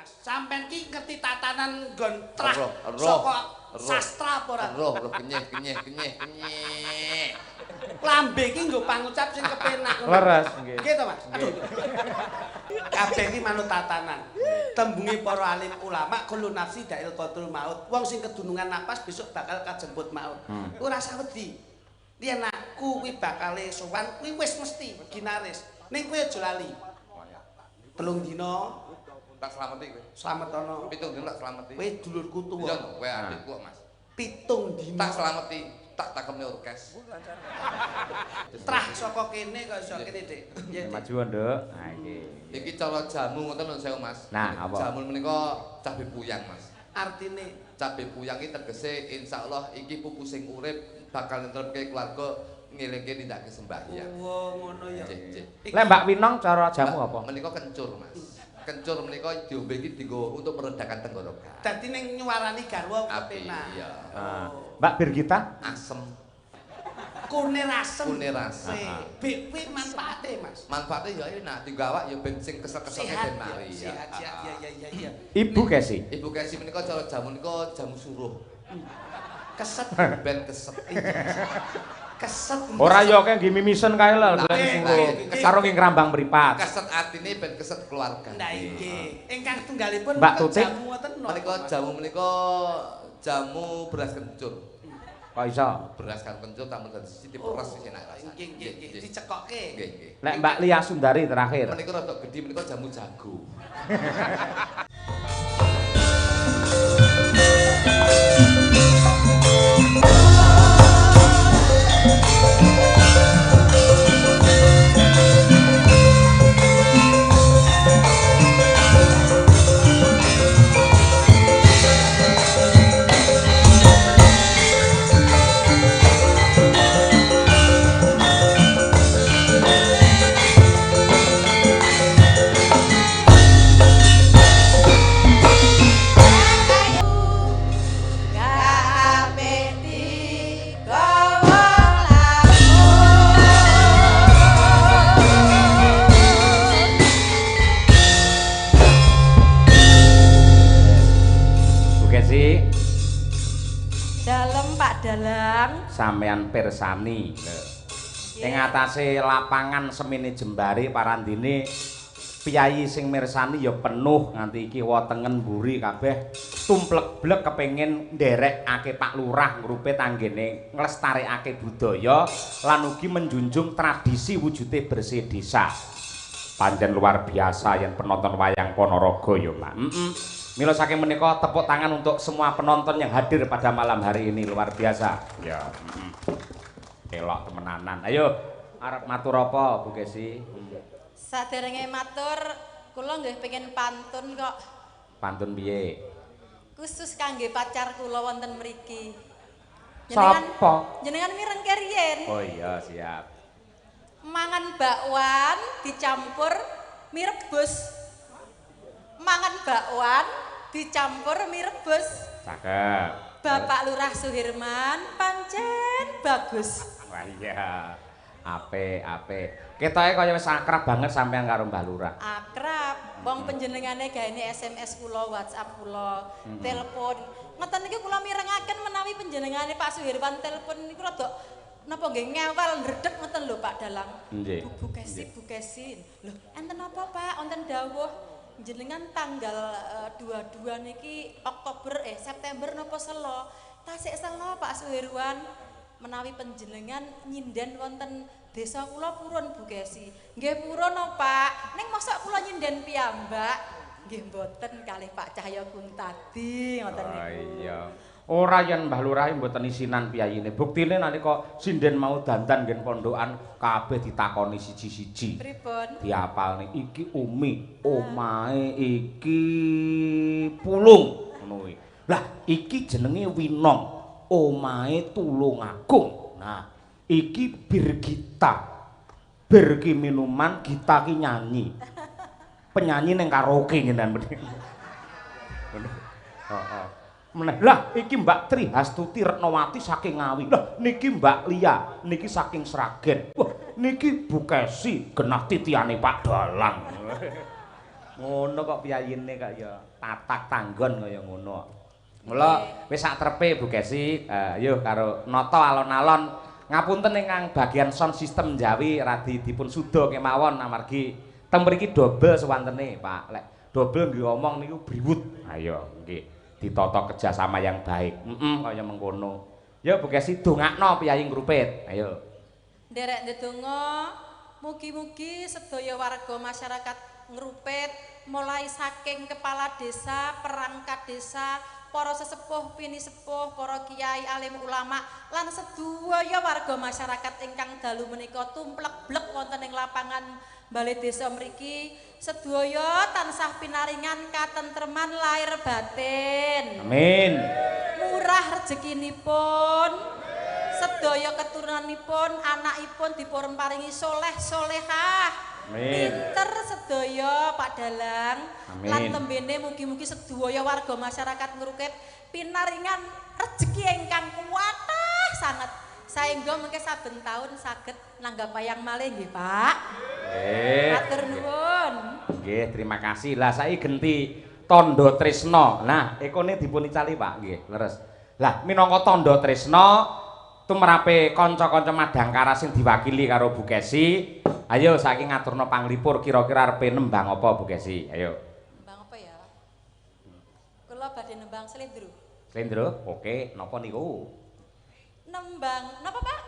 Mas. Sampeyan ki ngerti tatanan nggon trah saka sastra apa ora? Roh kenyeh. Lambe ki nggo pangucap sing kepenak ngono. Leres nggih. Nggih to, Mas? Aduh. Kabeh iki manut tatanan. Tembunge para alim ulama kullu nafsi da'il qatul maut. Wong sing kedunungan napas besok bakal kajemput maut. Ora usah wedi. Yen aku kuwi bakale sowan kuwi wis mesti ginaris. Ning kowe aja lali. 3 dina tak slameti kowe. Slametono. 7 dina tak slameti. Kowe dulurku tuwa. Iya, kowe adikku kok, Mas. 7 dina. Tak slameti, tak takemne orkes. Trah saka kene kok iso kene, Dik. Nggih. Maju, Nduk. Nah iki. Iki cara jamu ngoten lho sewu, Mas. Nah, apa? Jamu menika cabe puyang, Mas. Artine Cabe puyang iki tegese insyaallah iki pupu sing urip bakal nentremke keluarga ngelingke nindakake sembahyang. oh ngono ya. Nggih. Lek Mbak Winong cara jamu apa? Menika kencur, Mas. Kencur menika diombe iki dienggo untuk meredakan tenggorokan. Dadi ning nyuarani garwa Api, kepenak. iya. Mbak Birgita? Asem, Kunir asem. kunir asem. Bek kuwi manfaate, Mas. Manfaatnya ya enak, digawak ya ben sing kesel-kesel ben mari. Sehat, ya. Ibu Kesi. Ibu Kesi menika cara jamu menika jamu suruh. Keset, Ben keset. keset. Ora yo kaya nggih mimisen kae lho, Nah, karo nggih krambang mripat. Keset atine ben keset keluarga. Nah iki, ingkang tunggalipun Mbak Tutik. jamu ngoten napa, Menika Mas? jamu menika jamu beras kencur. Kok iso? Beras kan kencur tamun dadi siji diperes wis enak rasane. Nggih, dicekokke. Nggih. Lek Mbak Lia Sundari terakhir. Menika rada gedhi menika jamu jago. Sampeyan pirsani ing atase lapangan semene jembare parandene piyayi sing mirsani ya penuh nganti iki wetengen mburi kabeh tumplek-blek kepengin nderekake Pak Lurah ngrupe tanggene nglestarekake budaya lan ugi menjunjung tradisi wujude bersih desa. Pancen luar biasa yen penonton wayang Ponorogo ya, Pak. Mila saking menika tepuk tangan untuk semua penonton yang hadir pada malam hari ini, luar biasa. Ya. Elok temenanan. Ayo, arep matur apa Bu Kesi? Saderenge matur, kula nggih pengen pantun kok. Pantun piye? Khusus kangge pacar kula wonten mriki. Sapa? Jenengan mireng keriyen. Oh iya, siap. Mangan bakwan dicampur mie rebus. Mangan bakwan dicampur mie rebus. Cakep. Bapak Lurah Suhirman pancen bagus. Wah iya. Apik. Ketoke kaya wis akrab banget sampean karo Mbah Lurah. Akrab. Wong panjenengane gaene SMS kula, WhatsApp kula, telepon. Ngoten niki kula mirengaken menawi panjenengane Pak Suhirman telepon niku rada napa nggih ngewel ndredeg ngoten lho Pak Dalang. Nggih. Bu Kesi. Lho, enten napa Pak? Wonten dawuh jenengan tanggal 22 niki September napa selo? Tasik selo Pak Suhirwan menawi panjenengan nyinden wonten desa kula purun Bu Kesi. Nggih purun no Pak. Ning mosok kula nyinden piyambak? Nggih mboten kalih Pak Cahya Kuntadi ngoten niku. Oh iya. Ora yen Mbah Lurah mboten isinan piyayine. Buktine nalika sinden mau dandan ngen pondokan kabeh ditakoni siji-siji. Pripun? Diapalne iki Umi, omahe iki Pulung ngono kuwi. Lah iki jenenge Winong, omahe Tulungagung. Nah, iki Birgita. Bir ki minuman, Gita ki nyanyi. Penyanyi ning karaoke ngenan mriki. Heeh. Meneh lah iki Mbak Tri Hastuti Retnowati saking Ngawi. Lah niki Mbak Lia niki saking Sragen. Wah niki Bu Kesi genah titiane Pak Dalang. Ngono kok piyayine kok ya tatak tanggon kaya ngono. Mula wis sak trepe Bu Gesi, ayo karo nata alon-alon ngapunten ingkang bagian sound system Jawi radi dipun suda kemawon amargi teng mriki dobel sewantene Pak. Lek dobel nggih omong niku briwut. Ayo nggih ditata kerjasama yang baik. Kaya mengkono. Ya Bu Gesi dongakno piyayi ngrupit. Ayo. Nderek ndedonga mugi-mugi sedaya warga masyarakat ngrupit mulai saking kepala desa, perangkat desa, para sesepuh, pini sepuh, para kiai, alim ulama lan sedaya warga masyarakat ingkang dalu menika tumplek-blek wonten ing lapangan Balai Desa mriki sedaya tansah pinaringan katentreman lahir batin. Amin. Murah rezekinipun, sedaya keturunanipun, anakipun dipun paringi soleh solehah. Amin. Pinter sedaya Pak Dalang. Amin. Lan tembene mugi-mugi sedaya warga masyarakat ngrukit pinaringan rezeki ingkang kuwatah sanget. Saengga mengke saben taun saged nanggap wayang malih nggih, Pak. Nggih. Matur nuwun. Nggih, terima kasih. Lah saiki genti tandha tresna. Nah, ekone dipun icali, Pak. Nggih, leres. Lah minangka tandha tresna tumrape kanca-kanca Madangkara sing diwakili karo Bu Kesi, ayo saiki ngaturna panglipur kira-kira arepe nembang apa Bu Kesi? Ayo. Nembang apa ya? Kula badhe nembang slendro. Slendro? Oke, napa niku? Nembang napa, Pak?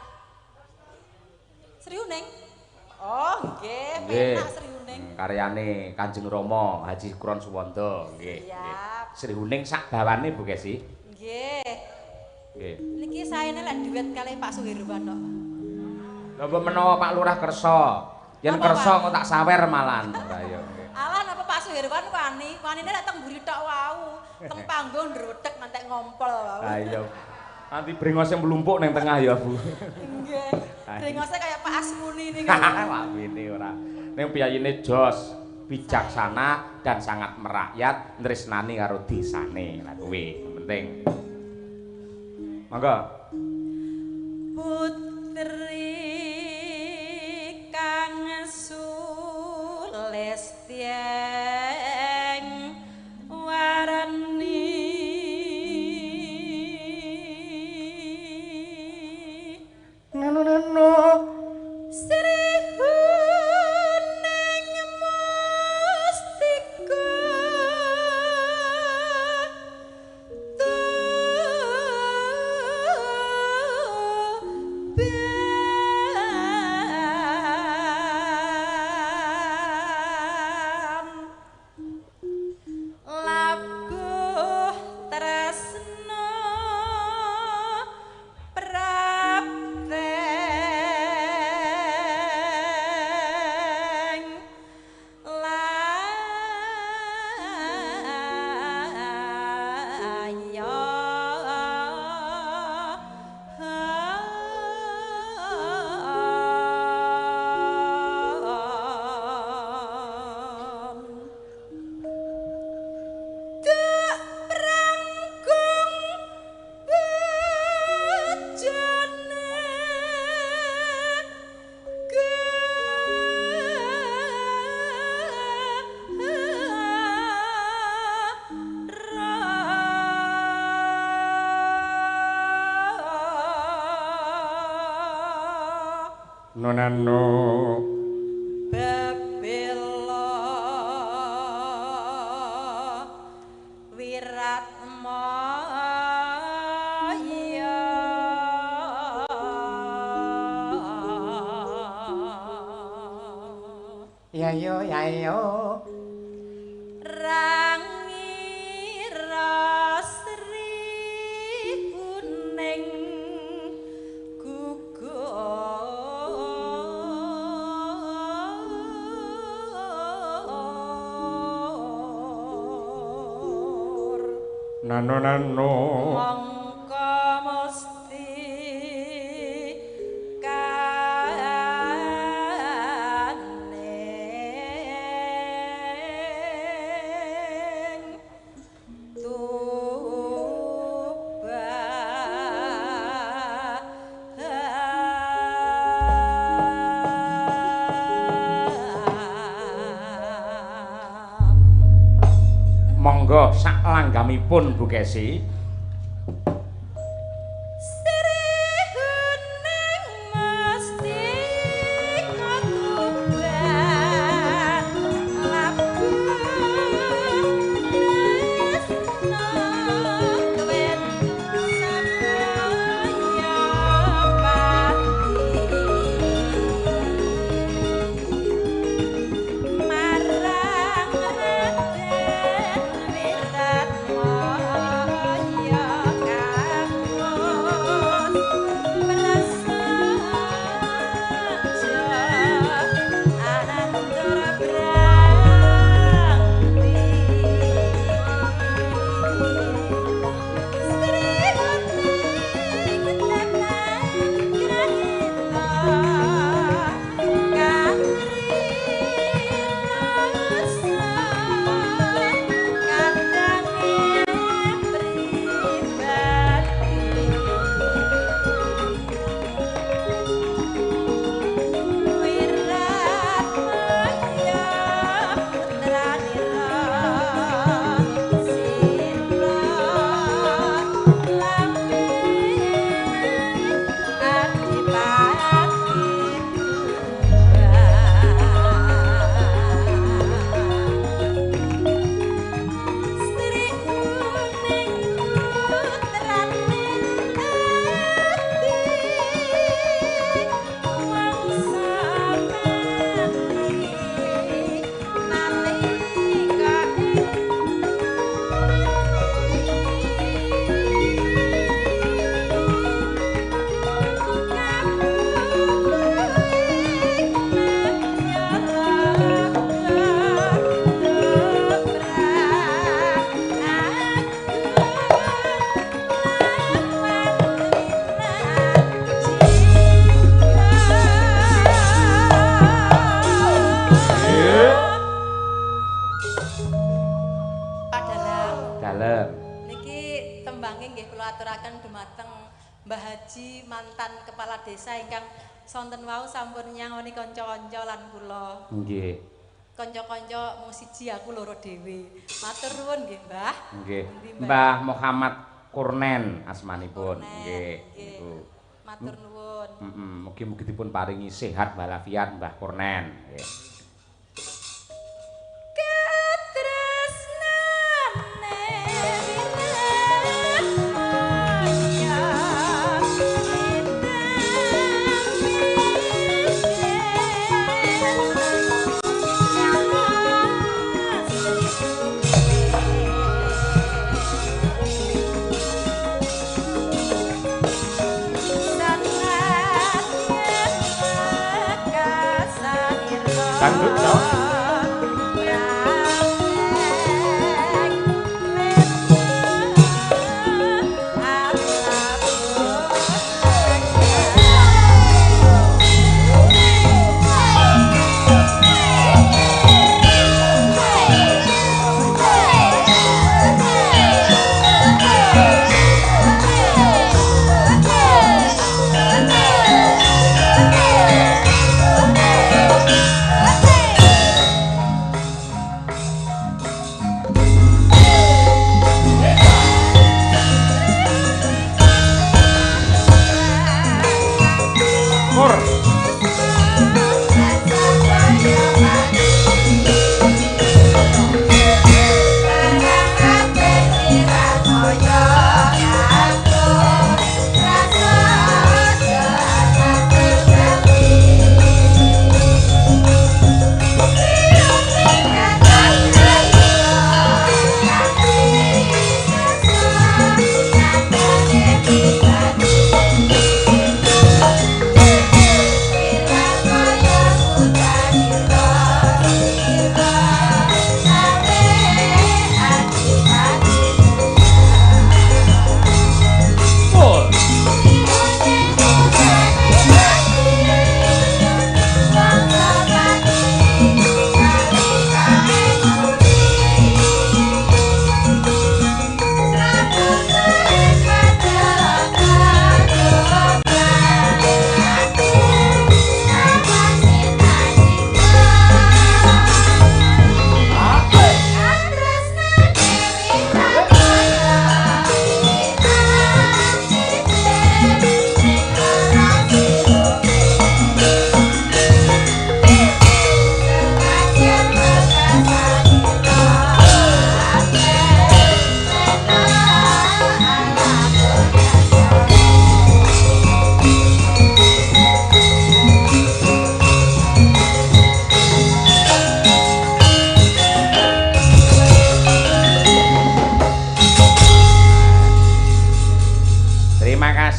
Sri Uning. Oh, nggih, Nggih. penak Sri Uning. Karyane Kanjeng Rama Haji Kron Suwanda, nggih. Siap. Sri Uning sak dawane Bu Kesi. Nggih. Nggih. Niki saene lek duet kalih Pak Suherwan kok. Lha apa menawa Pak Lurah kersa? Yen Apa, kersa Pak? kok tak sawer malan. Lah ya. Alah napa Pak Suherwan wani? Wanine lek teng mburi tok wau. Teng panggung ndrodhek ngantek ngompol wau. Lah iya. Nanti brengose mlumpuk ning tengah ya, Bu. Nggih. Brengose kaya Pak Asmuni niku. Wah, ini ora. Ning piyayine jos, bijaksana dan sangat merakyat, tresnani karo desane. Lah kuwi penting. Monggo. Putri kang sulestiyeng warani Nano Sri Huning Mustika Labuh tresna prapteng layan dak prangkung bejane nonano Bebela Wirat Maya ya yo Rangi Rasri Kuning gugur nano mongko mesti kaning tuba Monggo sak langgamipun Bu Kesi. Mbah Haji mantan kepala desa ingkang sonten wau sampun nyangoni kanca-kanca lan kula. Nggih. Kanca-kanca mung siji aku loro dhewe. Matur nuwun nggih, Mbah. Nggih. Mbah Muhammad Kurnen asmanipun. Nggih. Niku. Matur nuwun. Mugi-mugi dipun paringi sehat walafiat Mbah Kurnen. Nggih. Dangdut no?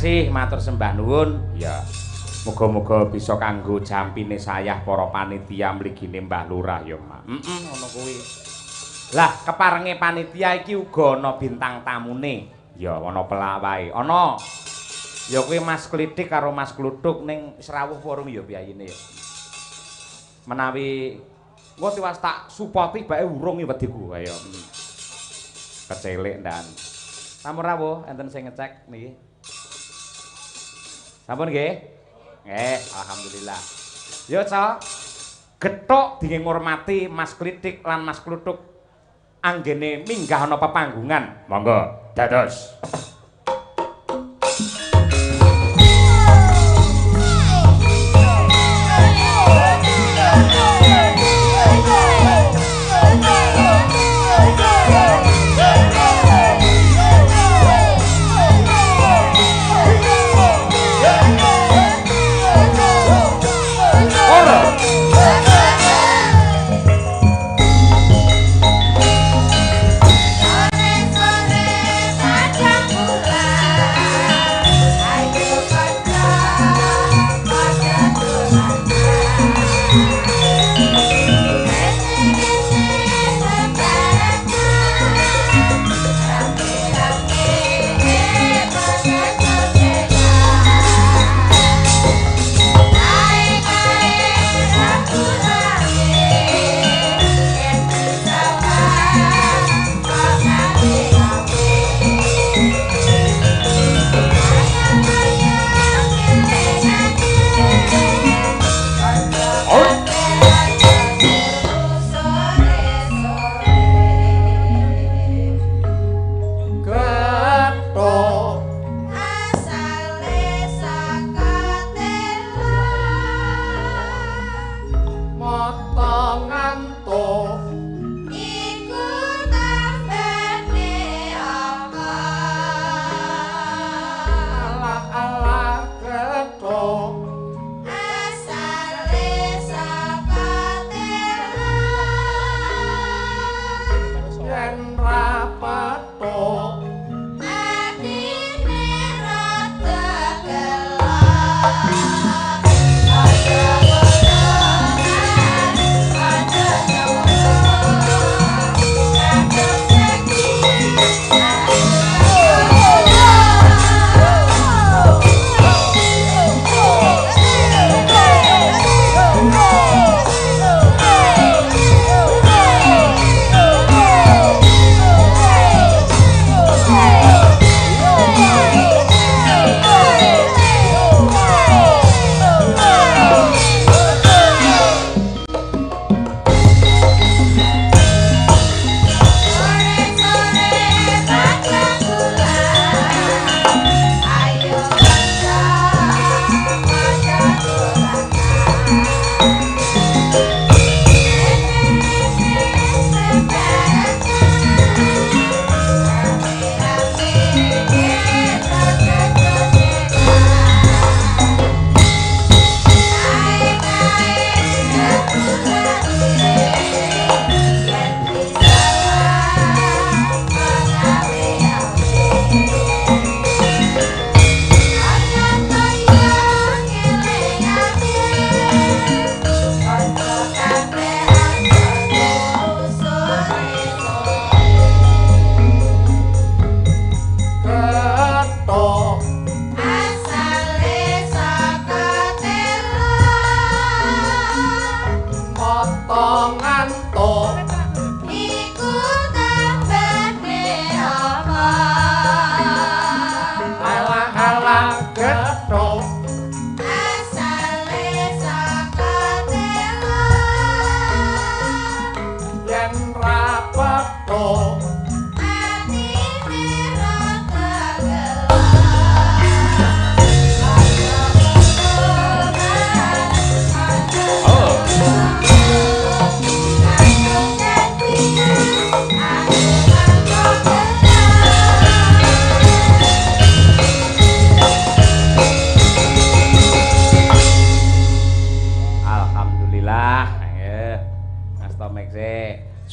kasih, matur sembah nuwun. Ya. Muga-muga bisa kanggo jampine sayah para panitia mligine Mbah Lurah ya, Mak. Ngono kuwi. Lah, keparenge panitia iki uga ana bintang tamune. Ya, ana pelak wae. Ana ya kuwi Mas Klidik karo Mas Kluthuk ning Serawuh Forum ya piyayine ya. Menawi engko tiwas tak supoti bae urung wediku kaya kecelik ndan. Sampun rawuh enten sing ngecek niki. Sampun nggih? Alhamdulillah. Yo, Cok. Gethuk dingin ngurmati Mas Klidik lan Mas Kluthuk anggene minggah ana pepanggungan. Monggo, dados. Sore-sore padang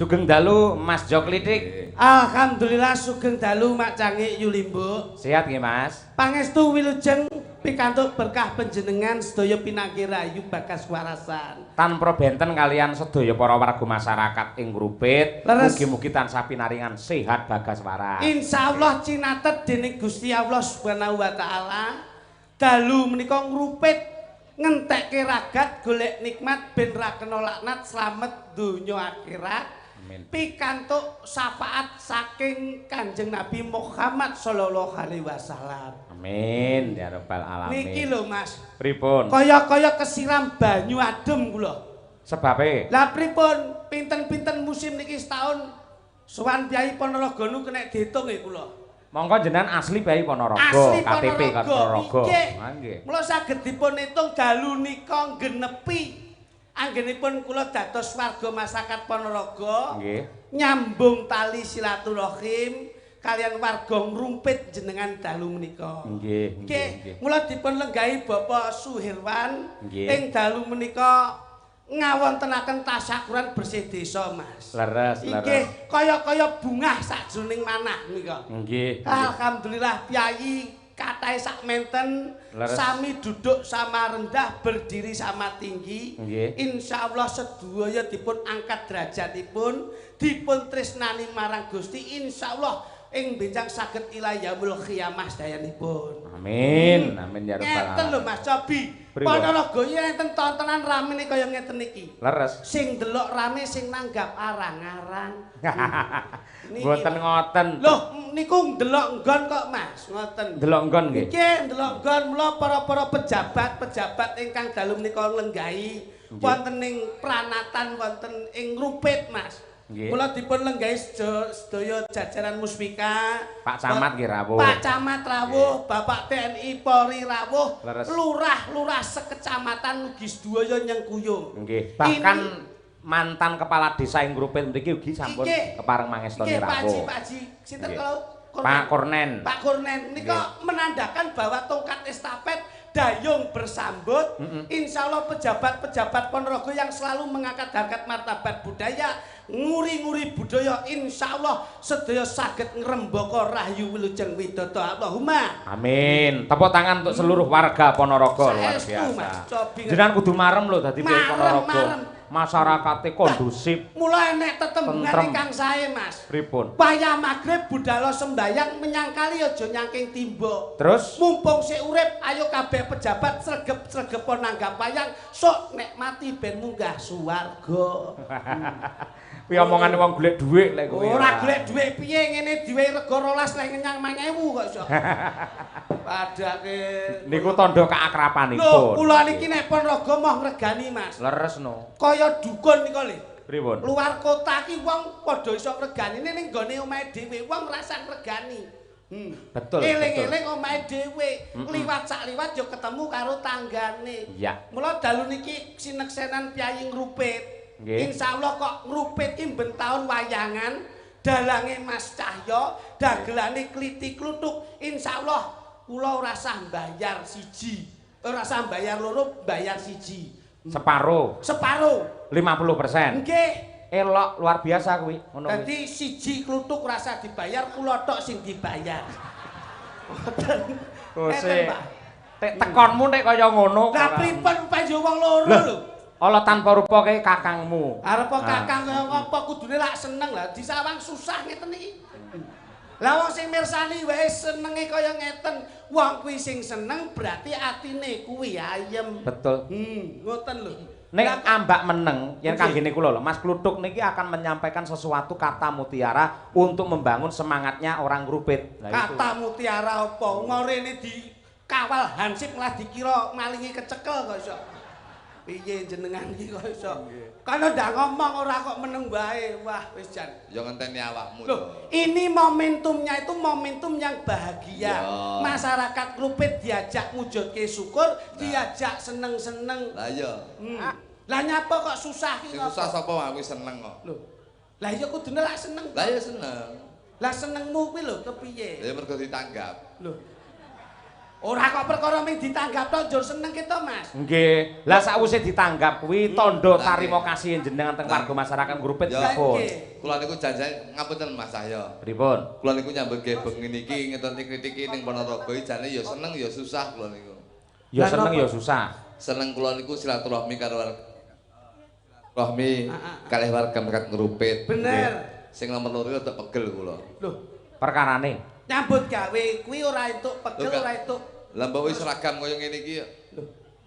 Sugeng dalu Mas Jok Lidik. Alhamdulillah sugeng dalu Mak Cangik Yulimbo. Sehat nggih Mas? Pangestu wilujeng pikantuk berkah panjenengan sedaya pinanggih rayu bagas warasan. Tanpa benten kalian sedaya para warga masyarakat ing Ngrupit, mugi-mugi tansah pinaringan sehat bagas waras. Insyaallah cinatet dening Gusti Allah Subhanahu wa taala. Dalu menika Ngrupit ngentekke ragat golek nikmat ben ra kena laknat slamet donya akhirat. Amin. Pikantuk syafaat saking Kanjeng Nabi Muhammad sallallahu alaihi wasallam. Amin ya rabbal alamin. Niki lho Mas. Pripun? Kaya-kaya kesiram banyu adem kula. Sebabe? Lah pripun pinten-pinten musim niki setahun sowan Kyai Ponorogo nu kena diitung nggih kula. Monggo jenengan asli Kyai Ponorogo, Asli KTP Ponorogo. Nggih. Nggih. Mula saged dipun itung dalu nika genepi. Anggenipun kula dados warga masyarakat Ponorogo. Nggih. Nyambung tali silaturahim kalian warga Ngrupit jenengan dalu menika. Nggih. Nggih. Mula dipun lenggahi Bapak Suhirwan Nggih. ing dalu menika ngawontenaken tasyakuran bersih desa, Mas. Leres, Nggih, kaya-kaya bungah sajroning manah nika. Nggih. Alhamdulillah Piyayi katahe sakmenten sami duduk sama rendah, berdiri sama tinggi. Nggih. Insyaallah sedaya dipun angkat derajatipun, dipun tresnani marang Gusti. Insyaallah ing benjang saged ila yaumul qiyamah dayanipun. Amin. Amin ya rabbal Ngeten lho alamin. Mas Cobi. Ponorogo enten tontonan ramene kaya ngeten iki. Leres. Sing delok rame sing nanggap arang-arang. Niki, Mboten ngoten. Loh, niku ndelok nggon kok Mas, ngoten. Delok nggon nggih. Nggih, ndelok nggon mula para-para pejabat-pejabat ingkang dalu menika lenggahi wonten ing pranatan wonten ing Ngrupit, Mas. Nggih. Mula dipun lenggahi sedaya jajaran Musbika. Pak Camat nggih rawuh. Pak Camat rawuh, Bapak TNI Polri rawuh, Leres. lurah-lurah sekecamatan ugi sedaya nyengkuyung. Nggih. Bahkan mantan kepala desa ing Ngrupit mriki ugi sampun Nggih. kepareng mangestoni Nggih, Pak Haji, rawuh. Pak Haji. Sinten Nggih. kalau Pak Kurnen. Pak Kurnen nika menandakan bahwa tongkat estafet dayung bersambut. Insyaallah pejabat-pejabat Ponorogo yang selalu mengangkat harkat martabat budaya, nguri-nguri budaya, insyaallah sedaya saged ngrembaka rahayu wilujeng widodara. Allahumma Amin. Tepuk tangan untuk seluruh warga Ponorogo luar Saestu, biasa. Mas. Cobi. Jenengan kudu marem lho dadi Kyai Ponorogo. Marem. Masyarakate kondusif. Mulai enek tetembungan Tentrem. ingkang sae, Mas. Pripun? Wayah magrib budhal sembayang menyangkali aja nyangking timba. Terus Mumpung sik urip, ayo kabeh pejabat sregep-sregepon nanggap wayang, sok nek mati ben munggah swarga. kuwi omongane wong golek dhuwit lek kuwi. Ora golek dhuwit piye ngene diwehi rega 12 lek ngenyang 1000 kok iso. Padake Niku tandha keakrapanipun. lho, kula niki nek Ponorogo moh ngregani, Mas. Leres no. Kaya dukun nika lho. Pripun? Luar kota ki wong padha iso ngregani ning nggone omahe dhewe, wong ngrasa ngregani. Betul. Eling-eling omahe dhewe, liwat sak liwat yo ketemu karo tanggane. Iya. Mula dalu niki sineksenan Piyayi Ngrupit. Nggih. Insyaallah kok Ngrupit ki ben taun wayangan, dalange Mas Cahyo, dagelane kliti kluthuk. Insyaallah kula ora sah mbayar siji. Ora sah mbayar loro, bayar siji. Separo. Separo. 50%. Nggih. Elok luar biasa kuwi. Ngono kuwi. Dadi siji kluthuk rasa dibayar, kula tok sing dibayar. Ngoten. Kose. Tek tekonmu nek kaya ngono. Lah pripun panjenengan wong loro lho. Allah tanpa rupa kaya kakangmu. Arep kakang kaya apa kudune lak seneng lah disawang susah ngeten iki. Lah wong sing mirsani wae senenge kaya ngeten. Wong kuwi sing seneng berarti atine kuwi ayem. Betul. Ngoten lho. Nek ambak meneng, yen kanggene kula lho, Mas Kluthuk niki akan menyampaikan sesuatu kata mutiara untuk membangun semangatnya orang Ngrupit. Kata mutiara apa? Ngorene dikawal hansip malah dikira malingi kecekel kok iso. Piye jenengan iki kok iso? Kana ndak ngomong ora kok meneng wae. Wah, wis jan. Ya ngenteni awakmu. Loh, ini momentumnya itu momentum yang bahagia. Ya. Masyarakat Ngrupit diajak mujudke syukur, diajak seneng-seneng. Lah iya. Lah nyapa kok susah iki? Sing susah sapa aku seneng kok. Lho. Lah iya kudune lak seneng. Lah ya seneng. Lah senengmu kuwi lho kepiye? Ya mergo ditanggap. Lho. Ora kok perkara ming ditanggap tok njur seneng kita, Mas. Nggih. Lah sakwise ditanggap kuwi tandha tarima kasih jenengan teng warga masyarakat Ngrupit pripun? Kula niku janjane ngapunten Mas Cahyo. Pripun? Kula niku nyambut ge bengi niki ngetoni kritiki ning Ponorogo jane ya seneng ya susah kula niku. Ya seneng ya susah. Seneng kula niku silaturahmi karo Rohmi kalih warga masyarakat Ngrupit. Bener. Sing nomor loro rada pegel kula. Loh, Perkarane nyambut gawe kuwi ora entuk pegel ora entuk. Lah mbok wis seragam kaya ngene iki ya.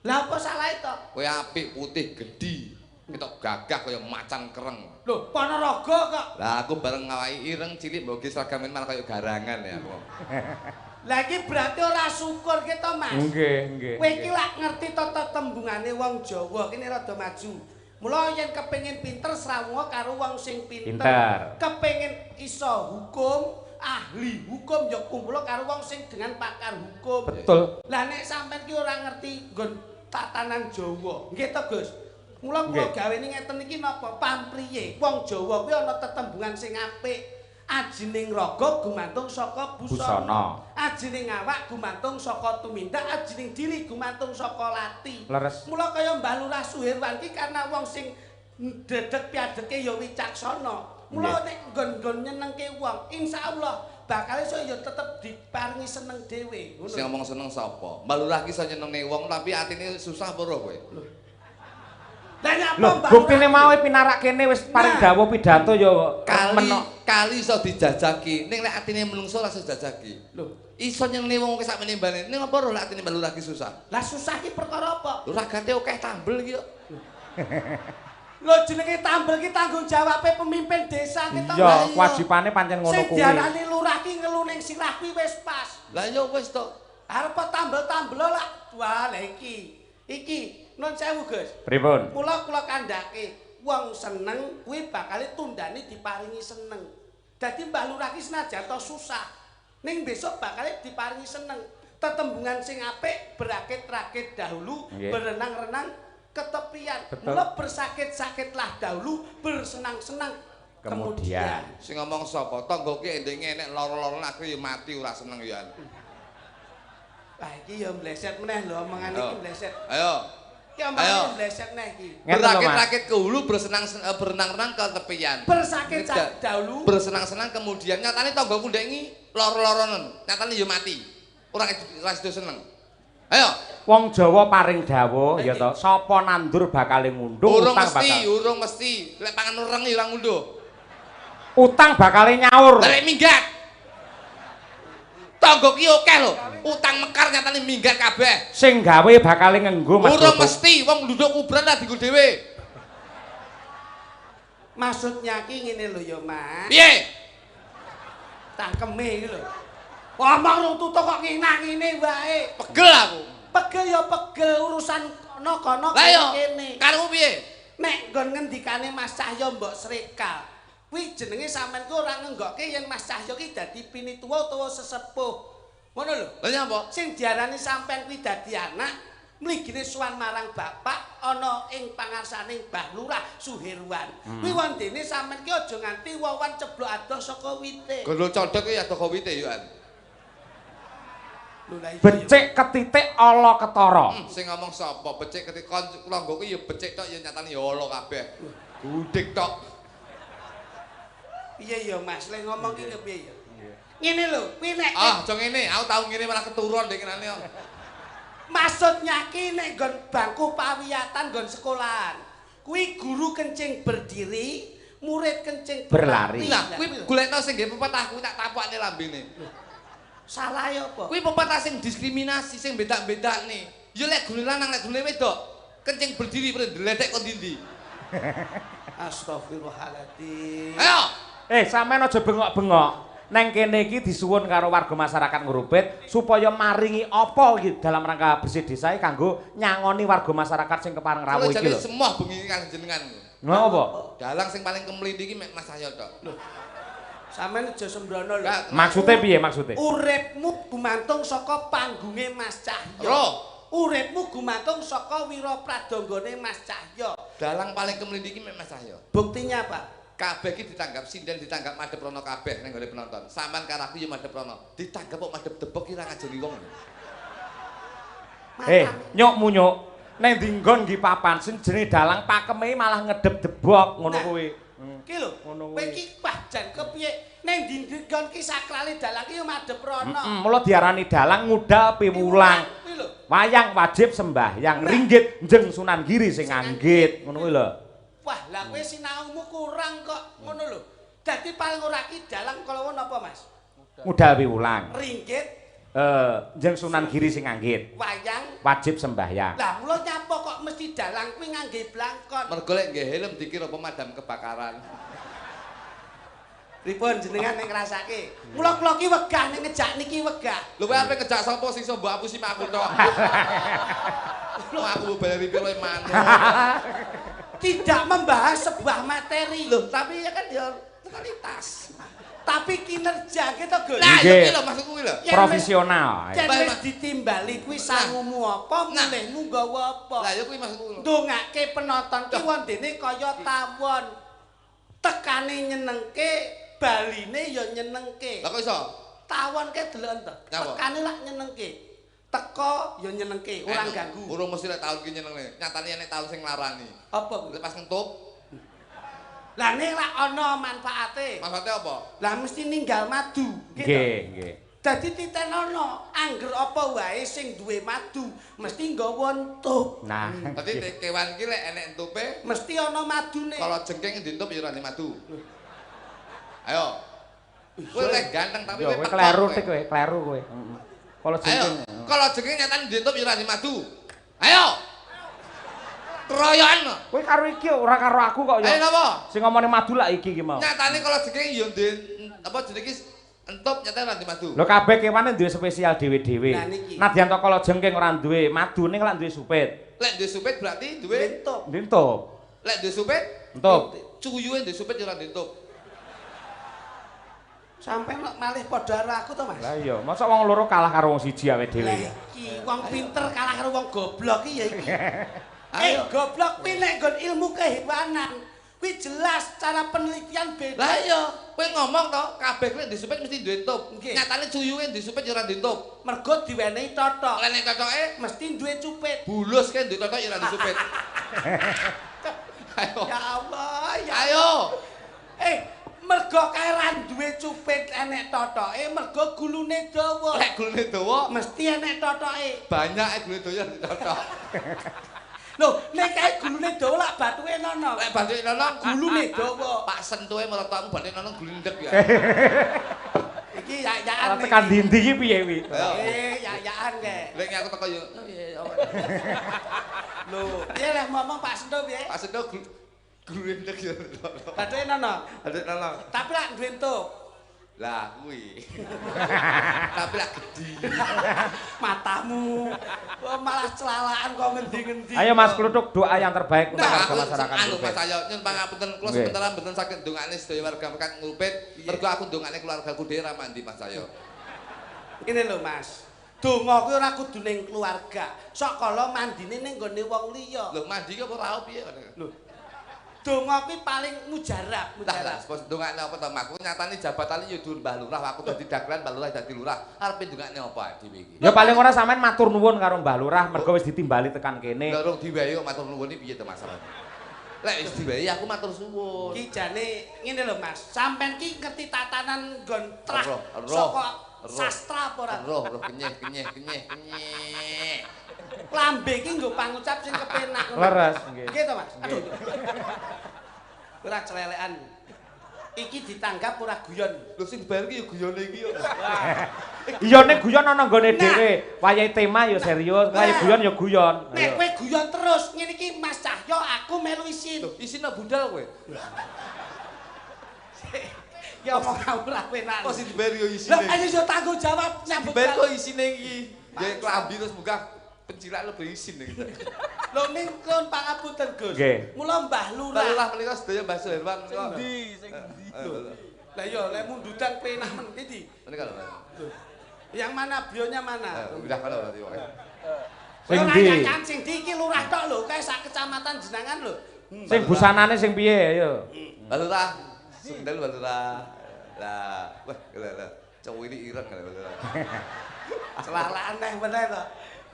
Lah apa salahe to? Kowe apik putih gedhi. Ketok gagah kaya macan kereng. Loh, Ponorogo kok. Lah aku bareng ngawaki ireng cilik mbok ge seragamen malah kaya garangan ya aku. Lah iki berarti ora syukur kita, Mas. nggih, nggih. Kowe iki lak ngerti tata tembungane wong Jawa, kene rada maju. Mula yen kepengin pinter srawunga karo wong sing pinter. Kepengin iso hukum, ahli hukum ya kumpul karo wong sing dengan pakar hukum. Betul. Lah nek sampean ki ora ngerti nggon tatanan Jawa. Nggih to, Gus. Mula kula gawene ngeten iki napa pampriye. Wong Jawa kuwi ana tetembungan sing apik. Ajining raga gumantung saka busana. Ajining awak gumantung saka tumindak, ajining diri gumantung saka lati. Leres. Mula kaya Mbah Lurah Suherwan ki karena wong sing dedeg piadeke ya wicaksana. Mula nek nggon-nggon nyenengke wong, insyaallah bakal iso ya tetep diparingi seneng dhewe. Sing ngomong seneng sapa? Mbak Lurah ki iso nyenengne wong tapi atine susah apa ora kowe? Lah nyapa Lho, Mbah? buktine mau pinarak kene wis paring dawuh pidato ya Kali iso dijajaki, ning lek atine menungso ora iso dijajaki. Lho, Iso nyenengne wong sak menembane. Ning apa ora lek atine Mbak Lurah ki susah? lah susah ki perkara apa? Lurah gate akeh tambel ki yo. Lho jenenge tambel ki tanggung jawabe pemimpin desa kita. Ya, kewajibane pancen ngono Sing kuwi. diarani lurah ki ngelu ning sirah kuwi wis pas. Lah ya wis to. Arep tambel-tambel lah. Wah, lha iki. Iki nun sewu, Gus. Pripun? Mula kula kandhake, wong seneng kuwi bakal tundane diparingi seneng. Dadi Mbah Lurah ki senajan to susah, ning besok bakal diparingi seneng. Tetembungan sing apik berakit-rakit dahulu, berenang-renang ketepian. Mula bersakit-sakitlah dahulu, bersenang-senang kemudian. Sing ngomong sapa? Tangga ki endenge enek lara-lara akhire ya mati ora seneng ya. Lah iki ya mleset meneh lho omongane iki mleset. Ayo. Ki omongane mleset neh iki. Berakit-rakit ke hulu berenang-renang ke tepian. Bersakit dahulu, bersenang-senang kemudian nyatane tanggaku ndek iki lara-laranen. Nyatane ya mati. Ora sido seneng. Ayo. Wong Jawa paring dawuh ya to, sapa nandur bakal ngundung, utang bakal. Urung mesti. Lek pangan ureng ya ora ngunduh. Utang bakal nyaur. Lek minggat. Tangga ki akeh lho. Utang mekar nyatane minggat kabeh. Sing gawe bakal ngenggo Mas. Urung mesti wong nduduk kuburan lah dienggo dhewe. maksudnya ki ngene lho ya, Mas. Piye? Tangkeme iki lho. Ngomong rung tutuk kok ngene wae. Pegel aku. Pegel ya pegel urusan kono kene. Karepmu piye? Nek nggon ngendikane Mas Cahyo mbok srekal. Kuwi jenenge sampean ku ora ngenggokke yen Mas Cahyo ki dadi pinituwa utawa sesepuh. Ngono lho. Lha nyapa? Sing diarani sampean kuwi dadi anak, mligine suwan marang bapak ana ing pangarsaning Mbah Lurah Suherwan. Kuwi wondene sampean ki aja nganti wawan ceblok adoh saka wite. Gondol codhok ki adoh ka wite yo an. Becik ketitik ala ketara. Sing ngomong sapa? Becik ketik tangga ki ya becik tok ya nyatane ya ala kabeh. Gudik tok. Piye ya Mas, lek ngomong ki kepiye ya? Ngene lho, kuwi nek aja ngene, aku tau ngene malah keturun ndek kenane. maksudnya ki nek nggon bangku pawiyatan nggon sekolahan. Kuwi guru kencing berdiri, murid kencing berlari. Lah, kuwi golekno sing nggih pepatah kuwi tak tapakne lambene. Salah ya apa? Kuwi pepatah sing diskriminasi sing beda-bedane. Ya lek gune lanang lek gune wedok, kencing berdiri ndledek kok ndi-ndi. Astagfirullahaladzim. Ayo. Sampeyan aja bengok-bengok. Neng kene iki disuwun karo warga masyarakat Ngrupit supaya maringi apa iki dalam rangka bersih desa kanggo nyangoni warga masyarakat sing kepareng rawuh iki lho. Semua bengi kang jenengan. Ngopo? Dalang sing paling kemlindi iki mek Mas Cahyo tok. Sampeyan aja sembrono lho. Maksude piye maksude? Uripmu gumantung saka panggunge Mas Cahyo. Lho, uripmu gumantung saka wira pradanggane Mas Cahyo. dalang paling kemlindi iki mek Mas Cahyo. Buktinya apa? Kabeh iki ditanggap sinden, ditanggap madhep rono kabeh ning gone penonton. Sampeyan karo aku ya madhep rono. Ditanggap kok madhep debok ki ra ngajeni wong. Nyukmu nyuk. Ning ndi nggon nggih papan sing jenenge dalang pakeme malah ngedep debok ngono kuwi. Ki lho, kowe iki wah jan kepiye? Ning ndi nggon ki sakrale dalang ki yo madhep rono. Mula diarani dalang ngudal piwulang. Wayang wajib sembahyang ringgit njeng Sunan Giri sing anggit ngono kuwi lho. Wah, lah kowe sinaumu kurang kok ngono lho. Dadi paling ora ki dalang kala napa, Mas? Ngudal piwulang. Ringgit Njeng Sunan Giri sing anggit. Wayang wajib sembahyang. Lah mula nyapa kok mesti dalang kuwi ngangge blangkon. Mergo lek nggih helm dikira pemadam kebakaran. Pripun jenengan ning ngrasake? Mula kula ki wegah ning ngejak niki wegah. Lho kowe ape ngejak sapa sing iso mbok apusi aku tok. Aku bayari piro manuk. Tidak membahas sebuah materi. Loh, tapi ya kan ya kualitas. Tapi kinerja kita Gus. Lah iki lho maksudku kuwi lho. Profesional. Yen wis ditimbali kuwi sangumu apa, mulihmu nggawa apa. Lah ya kuwi maksudku. Ndongake penonton ki wondene kaya tawon. Tekane nyenengke, baline ya nyenengke. Lah kok iso? Tawon ke delok to. Tekane lak nyenengke. Teko ya nyenengke, ora ganggu. Urung mesti lek taun ki nyenengne. Nyatane nek taun sing nglarani. Apa kuwi? Pas ngentup. Lah nek lak ana manfaate. Manfaate apa? Lah mesti ninggal madu, gitu. Nggih. Dadi titenono, angger apa wae sing duwe madu mesti nggawa entup. Nah, dadi kewan iki lek enek entupe mesti ana madune. Kalau jengking dientup ya ora madu. Ayo. Kowe lek ganteng tapi kowe kleru tik kowe, kleru kowe. Kalau jengking. Kalau jengking nyatane dientup ya ora madu. Ayo. Keroyokan. Kowe karo iki ora karo aku kok ya. Ayo napa? Sing ngomongne madu lak iki ki mau. Nyatane kalau jengking ya apa jenenge entup nyatane ora madu. Lho kabeh kewane duwe spesial dhewe-dhewe. Nadyan to kalau jengking ora duwe madu ning lak duwe supit. Lek duwe supit berarti duwe entup. Entup. Lek duwe supit entup. Cuyuhe duwe supit ya ora entup. Sampai malih padha karo aku to, Mas. Lah iya, mosok wong loro kalah karo wong siji awake dhewe ya. Iki wong pinter kalah karo wong goblok iki ya iki. Goblok kuwi nek nggon ilmu kehewanan. Kuwi jelas cara penelitian beda. Lah iya, kowe ngomong to, kabeh kuwi disupit mesti duwe entup. Nyatane cuyuhe disupit ya ora entup. Mergo diwenehi totok. Lah nek totoke mesti duwe cupit. Bulus kan duwe totok ya ora disupit. Ayo. Ya Allah, ya. Ayo. Mergo kae ra duwe cupit enek totoke, mergo gulune dawa. Lek gulune dawa mesti enek totoke. Banyak gulune dawa totok. Lho, nek kae gulune dawa lak bathuke nono. Lek bathuke nono gulune dawa. Pak sentuhe merotokmu bathuke nono glindek ya. Iki ya-yaan. Tekan ndi iki piye kuwi? Ya-yaan kae. Lek aku teko yo. Lho, piye lek ngomong Pak Sento piye? Pak Sento glindek ya. Bathuke nono. Bathuke nono. Tapi lak duwe entup. Lah kuwi. Tapi lak gedhi. Matamu malah celalaan kok ngendi-ngendi. Ayo Mas Kluthuk, doa yang terbaik untuk masyarakat. Anu Mas ayo nyun pangapunten kula sebentar mboten saged ndongakne sedaya warga mekat ngurupit. Mergo aku ndongakne keluargaku dhewe ra mandi Mas ayo. Ngene lho Mas. Donga kuwi ora kudu ning keluarga. Sok kala mandine ning gone wong liya. Lho mandi ki apa ra piye? Lho. Donga kuwi paling mujarab, Lah, bos ndongakne apa to Mak? Nyatane jabatane ya dhuwur Mbah Lurah, aku dadi dagelan Mbah Lurah dadi lurah. Arepe ndongakne apa dhewe iki? Ya paling ora sampean matur nuwun karo Mbah Lurah mergo wis ditimbali tekan kene. Lha urung diwehi kok matur nuwun iki piye to masalah? Lek wis diwehi aku matur suwun. Ki jane ngene lho Mas, sampean ki ngerti tatanan nggon trah saka sastra apa ora? Roh kenyeh. Lambe iki nggo pangucap sing kepenak. Leres nggih. Nggih to Mas? Aduh. Ora celelekan. Iki ditanggap ora guyon. Lho sing bayar ki ya guyone iki ya. Iya nek guyon ana nggone dhewe. Wayahe tema ya serius, wayahe guyon ya guyon. Nek kowe guyon terus, ngene iki Mas Cahyo aku melu isin. Isine budal kowe. Ya omong ora penak. Kok sing dibayar ya isine. Lah ayo yo tanggung jawab nyambut. Bayar kok isine iki. Ya klambi terus munggah pencilak lebih isin gitu. Lho ning kon pangapunten Gus. Mula Mbah Lurah. Mbah Lurah menika sedaya Mbah Suherwan. Sing ndi? Lah iya lek mundudan penah men ndi? Menika lho. Yang mana bionya mana? Udah kana berarti kok. Sing ndi? Sing ndi iki lurah tok lho, kae sak kecamatan jenengan lho. Sing busanane sing piye ayo. Mbah Lurah. Sundel Mbah Lurah. Lah, wah lha cowok ini ireng kali Mbah Lurah. Celah aneh bener to.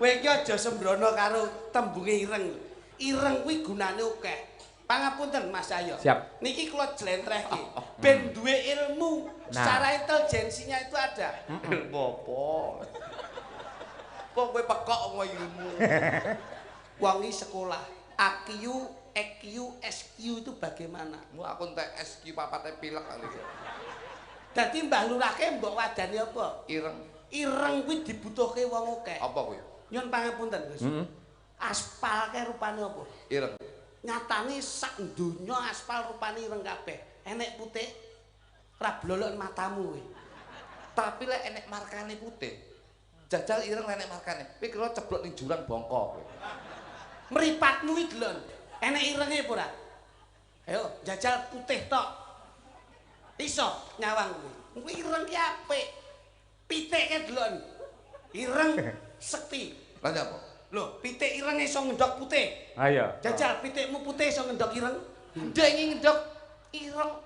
Kowe iki aja sembrono karo tembunge ireng. Ireng kuwi gunane akeh. Pangapunten Mas Ayo. Siap. Niki kula jlentrehke. Ben duwe ilmu, secara intelijensinya itu ada. Apa? Kok kowe pekok ngomong ilmu. Wong iki sekolah. AQ, EQ, SQ itu bagaimana? Mu aku entek SQ papate pilek kali. Dadi Mbah Lurahke mbok wadani apa? Ireng. Ireng kuwi dibutuhke wong akeh. Apa kuwi? Nyun pangapunten, Gus. Aspal ke rupane apa? Ireng. Nyatane sak donya aspal rupane ireng kabeh. Enek putih. Ora blolok matamu kowe. Tapi lek enek markane putih. Jajal ireng enek markane. Kowe kira ceblok ning jurang bongko kowe. Mripatmu iki delon. Enek irenge apa ora? Ayo jajal putih tok. Iso nyawang kuwi. Kuwi ireng ki apik. Pitik ke delon. Ireng sekti. Lah apa? Lho, pitik ireng iso ngendhok putih. Ayo. Jajal pitikmu putih iso ngendhok ireng. Ndek iki ngendhok ireng.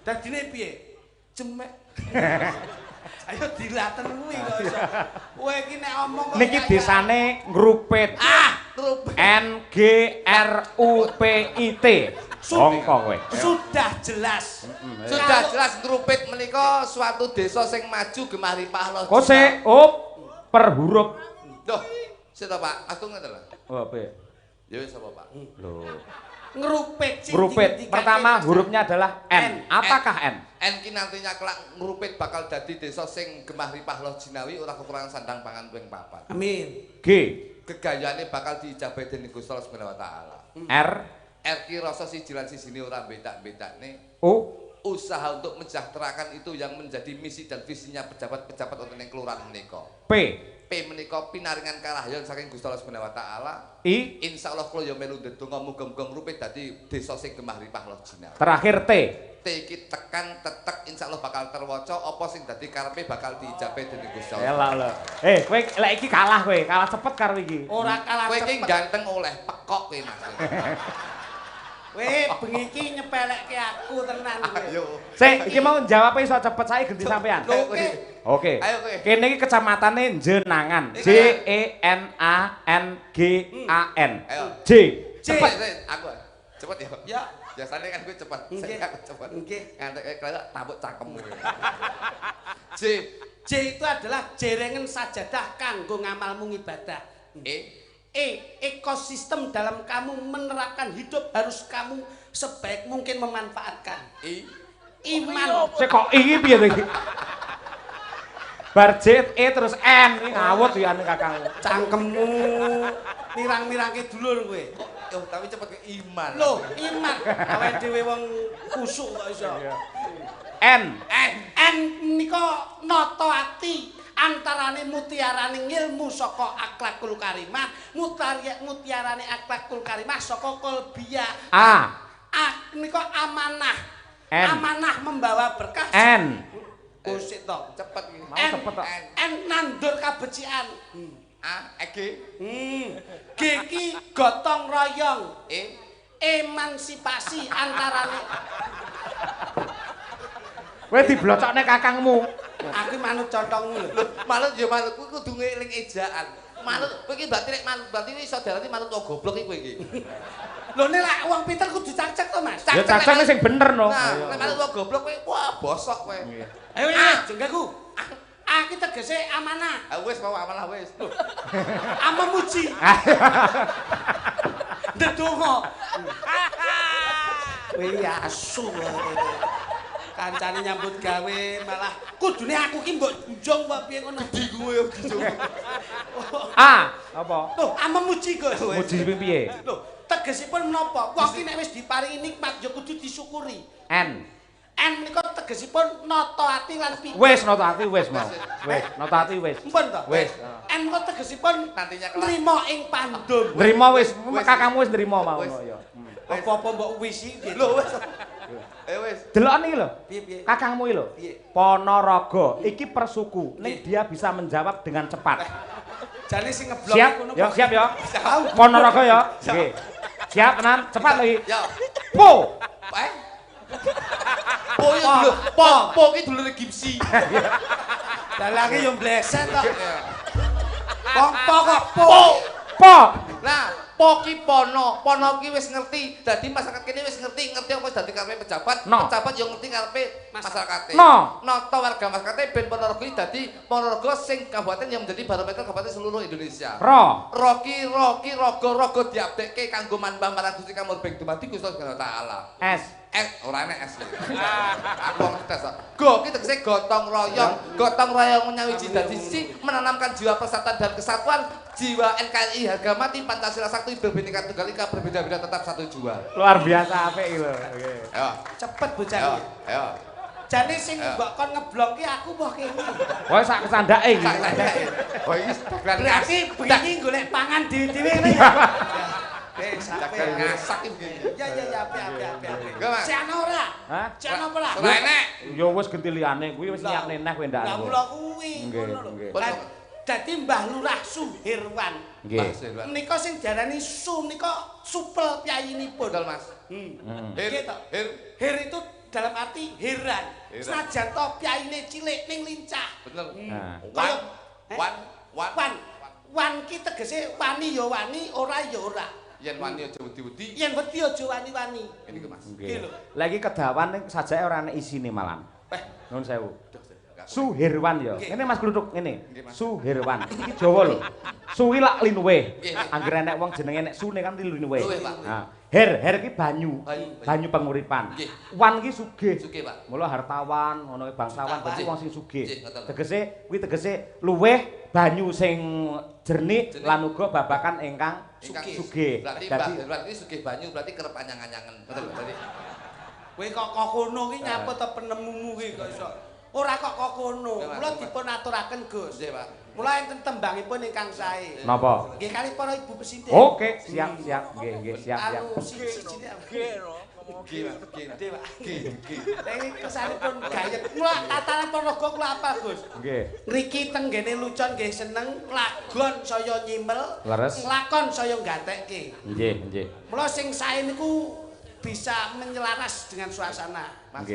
Dadine piye? Jemek. Ayo dilaten kuwi kok iso. Kowe iki nek omong kok Niki desane Ngrupit. Ngrupit. NGRUPIT. Bongko kowe. Sudah jelas. Sudah jelas Ngrupit menika suatu desa sing maju gemah ripah loh. Kok sik per huruf. Duh, sik to Pak, aku ngene lho. Oh, piye? Ya wis apa Pak? Lho. Ngrupit sing Ngrupit pertama hurufnya adalah N. Apakah N? En ki nantinya kelak Ngrupit bakal dadi desa sing gemah ripah loh jinawi ora kekurangan sandang pangan ping 4. Amin. G. Gegayane bakal diijabahi dening Gusti Allah Subhanahu wa taala. R. R ki rasa siji lan sijine ora bedak-bedakne. O. Usaha untuk mensejahterakan itu yang menjadi misi dan visinya pejabat-pejabat wonten ing kelurahan menika. P. P menika pinaringan karahyan saking Gusti Allah Subhanahu wa taala. I. Insyaallah kula ya melu ndedonga muga-muga Ngrupit dadi desa sing gemah ripah loh jinawi. Terakhir T. T iki tekan tetek insyaallah bakal terwaca apa sing dadi karepe bakal diijabahi dening Gusti Allah. Elak lho. Kowe lek iki kalah kowe, kalah cepet karo iki. Ora kalah Kowe iki cepet. ganteng oleh pekok kowe Mas. Kowe bengi iki nyepelekke aku tenan kowe. Ayo. Sik, iki mau jawab iso cepet sae ganti sampean. Oke. Oke. Ayo kowe. Kene iki kecamatane Jenangan. JENANGAN. Ayo. J. Cepet aku. Cepet ya. Ya. Biasanya kan gue cepet. Nggih. Saya aku cepet. Nggih. Ngantek kayak tabuk cangkemmu. J. J itu adalah jerengen sajadah kanggo ngamalmu ibadah. E. Ekosistem dalam kamu menerapkan hidup harus kamu sebaik mungkin memanfaatkan. I. Iman. Sik kok iki piye to iki? Bar J E terus N iki ngawut ya ane kakangmu. Cangkemmu mirang-mirangke dulur kowe. Oh, tapi cepet ke iman. Loh, iman. Awake dhewe wong kusuk kok iso. N. N nika nata ati antarane mutiarane ilmu saka akhlakul karimah, mutiarane akhlakul karimah saka qalbiyah. A. Nika amanah. N. Amanah membawa berkah. N. Kusik to. Cepet iki. Mau cepet tok. N nandur kabecikan. A. G. G ki gotong royong. E. Emansipasi antarane. Kowe diblocokne kakangmu. Aku manut contongmu lho. Lho, manut ya manut kuwi kudu ngeling ejaan. Manut kowe iki berarti nek manut berarti iki saudarane manut wong goblok iki kowe iki. Lho nek lak wong pinter kudu cacek to, Mas. Ya cacane sing bener no. Nah, nek manut wong goblok kowe wah bosok kowe. Ayo jenggaku. A ki tegese amanah. Ah wis mau amalah wis. Amamuji. Ndedonga. Kowe asu wae. Kancane nyambut gawe malah kudune aku ki mbok junjung apa piye ngono. Di kowe dijung. A. Apa? Loh, amamuji Gus. Muji piye? Loh, tegesipun menapa? Wong ki nek wis diparingi nikmat ya kudu disyukuri. N. N menika tegesipun nata ati lan pikir. Wis nata ati wis mau. Wis, nata ati wis. Mpun to? Wis. N menika tegesipun Nantinya kelak. nrimo ing pandum. Nrimo wis, kakangmu wis nrimo mau ya. Apa-apa mbok wisi piye? Lho wis. Wis. Deloken iki lho. Piye-piye? Kakangmu iki lho. Piye? Ponorogo. Iki persuku. Ning dia bisa menjawab dengan cepat. Jane sing ngeblok Siap? ngono. Ya, siap ya. Siap. Ponorogo ya. Nggih. Siap tenan, cepat lagi. Ya. Po. Po ya dulu. Po ki dulure Gipsy. Dalange yo mbleset to. Po kok po. Po. Nah, po ki pono ki wis ngerti. Dadi masyarakat kene wis ngerti apa wis dadi karepe pejabat. No. Pejabat yo ngerti karepe masyarakate. No. Nata warga masyarakate ben Ponorogo iki dadi Ponorogo sing kabupaten yang menjadi barometer kabupaten seluruh Indonesia. Roki rogo diabdekke kanggo manembah marang Gusti Kamurbeng dumadi Gusti Allah Taala. Ora enek es. Aku wong tes kok. Go ki tegese gotong royong menyawiji dadi sisi menanamkan jiwa persatuan dan kesatuan, jiwa NKRI harga mati Pancasila Sakti Bhinneka Tunggal Ika berbeda-beda tetap satu jiwa. Luar biasa apik iki lho. Oke. Ayo. Cepet bocah Ayo. iki. Ayo. Jane sing mbok kon ngeblok ki aku mbah kene. Wah sak kesandake iki. Oh iki Berarti begini golek pangan dhewe-dhewe ngene ya. Sampai ngasak iki. Ya api. Go, Mas. Si ana ora? Hah? Si ana apa lah? Ora enek. Ya wis genti liyane kuwi wis nyiapne neh kowe ndak. Lah kula kuwi Nggih, ngono lho. nggih. Lah dadi Mbah Lurah Suhirwan. Nggih. Nika sing diarani Su nika supel piyayinipun. Betul, Mas. Nggih to. Hir itu dalam arti heran. Senajan to piyayine cilik ning lincah. Bener. Wan ki tegese wani ya wani, ora ya ora. Yen wani aja wedi-wedi. Yen wedi aja wani-wani. Ngene iki, Mas. Nggih. Lah iki kedawan ning sajake ora ana isine malan. Nuwun sewu. Suhirwan ya. Ngene Mas Gluthuk ngene. Suhirwan. Iki Jawa lho. Suwi lak linuwe. Angger enek wong jenenge nek sune kan linuwe. Nah, her ki banyu. Banyu penguripan. Wan ki sugih. Sugih, Pak. Mula hartawan, ngono ki bangsawan berarti wong sing sugih. Tegese Tegese luweh banyu sing jernih lan uga babakan ingkang sugih. Berarti sugih banyu berarti kerep anyang-anyangen. Betul berarti. Kowe kok kono ki nyapa to penemumu ki kok iso. Ora kok kono. Mula dipun aturaken Gus. Nggih, Pak. Mula enten tembangipun ingkang sae. Napa? Nggih kali para ibu pesinten. Oke, siap. Nggih, siap. Anu siji-sijine. Nggih, Pak. Ini kesanipun gayeng. Mula tatanan Ponorogo kula apa, Gus? Nggih. Ngriki tenggene lucon nggih seneng lagon saya nyimel, Leres. nglakon saya nggatekke. Nggih. Mula sing sae niku bisa menyelaras dengan suasana. Mas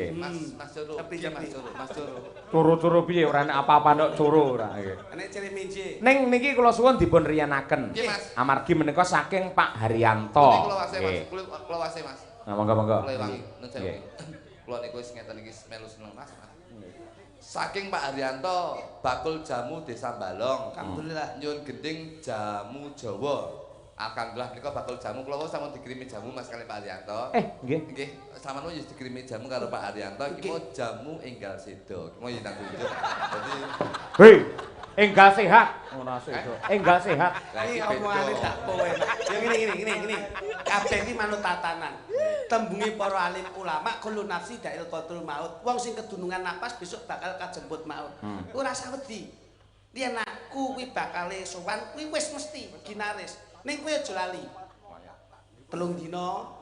Joro. Mas Joro. Coro-coro piye ora enek apa-apa ndok coro ora nggih. Nek ciriminji. Ning niki kula suwun dipun riyanaken. Nggih, Mas. Amargi menika saking Pak Haryanto. Nggih. Kula wase, Mas. Nah, monggo. Kula wangi nun sewu. Kula niku wis ngeten iki melu seneng, Mas. Saking Pak Haryanto bakul jamu Desa Balong. Alhamdulillah. Nyun gending jamu Jawa. Alhamdulillah nika bakul jamu kula wis sampun dikirimi jamu Mas kali Pak Haryanto. Nggih. Nggih, sampeyan wis dikirimi jamu karo Pak Haryanto iki mau jamu enggal sedo. Mau yen tak tunjuk. Dadi Hei, enggal sehat. Ngono sedo. Enggal sehat. Iki omongane dak kowe. Ya ngene. Kabeh iki manut tatanan. Tembunge para alim ulama kullu nafsi dha'iqatul maut. Wong sing kedunungan napas besok bakal kajemput maut. Ora usah wedi. Yen aku kuwi bakale sowan kuwi wis mesti ginaris. Ning kowe aja lali. 3 dina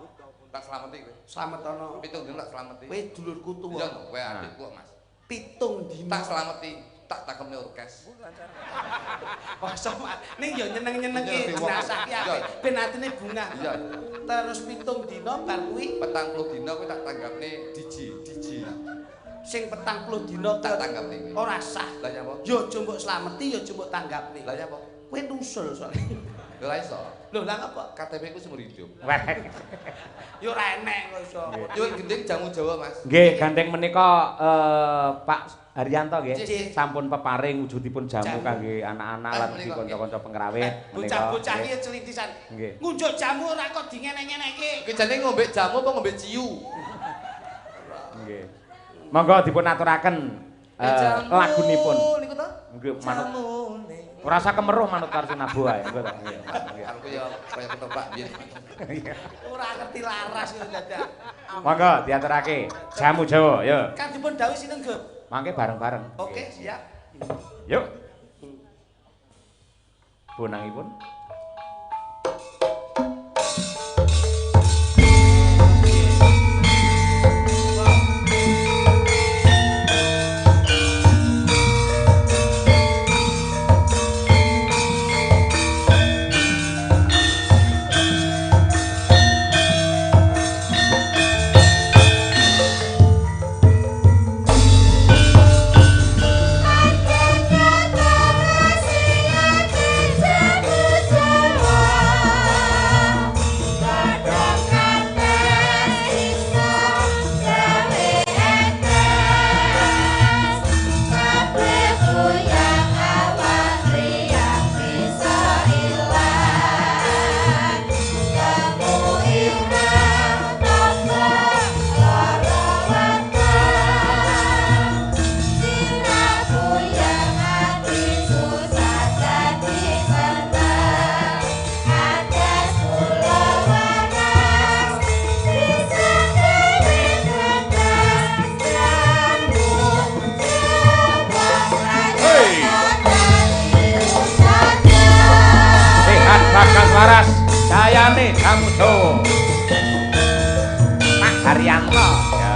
tak slameti kowe. Slametono. 7 dina tak slameti. Kowe dulurku tuwa. Iya, kowe adikku, Mas. 7 dina. Tak slameti, tak takemne orkes. Masa ning yo nyeneng-nyenengke jenazah ki apik. Ben atine bungah. Iya. Terus 7 dina bar kuwi 40 dina kowe tak tanggapne diji. sing 40 dina Tak tanggapne kowe. ora sah. Lah nyapa? Yo aja mbok slameti, yo aja mbok tanggapne. Lah nyapa? Kowe nusul soalnya. Lho ra iso. Lho lah ngapa? KTP ku seumur hidup. Yo ora enek kok iso. Nyuwun gending jamu Jawa, Mas. Nggih, gandeng menika Pak Haryanto nggih. Nggih. Sampun peparing wujudipun jamu Jamu. kangge anak-anak lan ugi kanca-kanca pengrawit menika. Bocah-bocah nggih. iki celintisan. Nggih. Ngunjuk jamu ora kok dingenek-ngenekke. Iki jane ngombe jamu apa ngombe ciu? Nggih. Monggo dipun aturaken lagunipun. Niku to? Nggih, manut. Ora usah kemeruh manut karo Sinabu ae. Nggih to. Nggih. Aku ya kaya ketoprak biyen. Ora ngerti laras yo dadak. Monggo diaturake jamu Jawa, yo. Kan dipun dawuh sinten, Gus? Mangke bareng-bareng. Oke, siap. Yuk. Bonangipun. Terus Jamu Jawa. Pak Haryanto. Ya.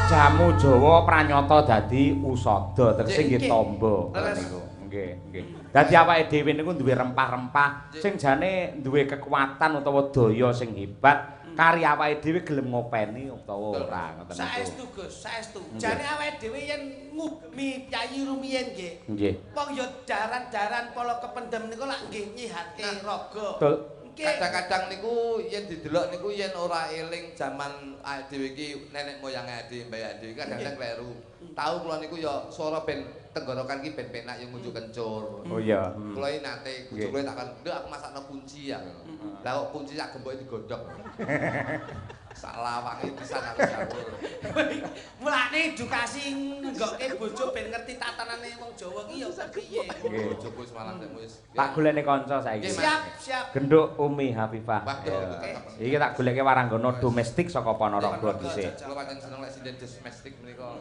Jamu Jawa pranyata dadi usada tegese nggih tamba niku. Nggih, nggih. Dadi awake dhewe niku duwe rempah-rempah sing jane duwe kekuatan utawa daya sing hebat. Kari awake dhewe gelem ngopeni utawa ora ngoten niku. Saestu Gus, saestu. Jane awake dhewe yen ngupmi Yayi rumiyin nggih. Nggih. Wong ya daran-daran pala kependhem niku lak nggih nyihate raga. Betul. Kadang-kadang niku yen didelok niku yen ora eling jaman awake dhewe iki nenek moyang awake dhewe, mbah dhewe kadang-kadang kleru. Tahu kula niku ya swara ben tenggorokan iki ben penak ya ngujuk kencur. Oh iya. Kula iki nate bojo kula takon, "Nduk aku masakno kunci ya." Lah kok kunci sak gemboke digodhog. Salah wangi pisan aku jawur. Mulane edukasi nggokke bojo ben ngerti tatanane wong Jawa ki ya kepiye. Bojoku wis malah wis. Tak golekne kanca saiki. Siap, siap. Genduk Umi Hafifah. Waduh, Iki tak goleke waranggana domestik saka Ponorogo dhisik. Kula pancen seneng lek sinden domestik menika.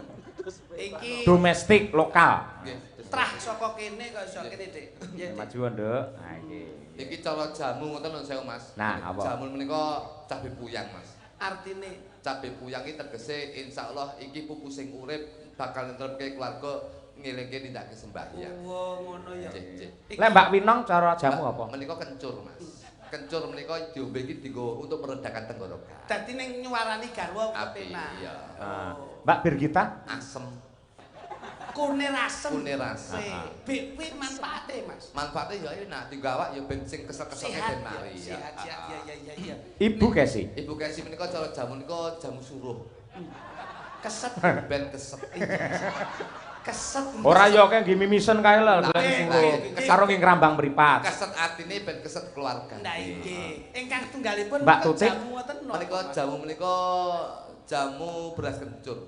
Iki Domestik lokal. Nggih. trah saka kene kok iso kene, Dik. Nggih. Maju, Nduk. Nah iki. Iki cara jamu ngoten lho sewu Mas. Nah, apa? Jamu menika cabe puyang, Mas. Artine Cabe puyang iki tegese insyaallah iki pupu sing urip bakal nentremke keluarga ngelingke nindakake sembahyang. oh ngono ya. Nggih, nggih. Lek Mbak Winong cara jamu apa? Menika kencur, Mas. Kencur menika diombe iki dienggo untuk meredakan tenggorokan. Dadi ning nyuwarani garwa Api, penak. iya. Mbak Birgita? Asem. Kunir asem. Kunir asem. Kuwi manfaate, Mas. Manfaatnya ya enak, dienggo awak ya ben sing kesel-kesel ben mari. Sehat, ya. Ibu Kesi. Ibu Kesi menika cara jamu menika jamu suruh. Keset. Ben keset. Keset. Ora yo kaya nggih mimisen kae lho, karo nggih ngrambang mripat. Keset atine ben keset keluarga. Nah iki, ingkang tunggalipun Mbak Tutik. jamu ngoten napa? Menika jamu menika jamu beras kencur.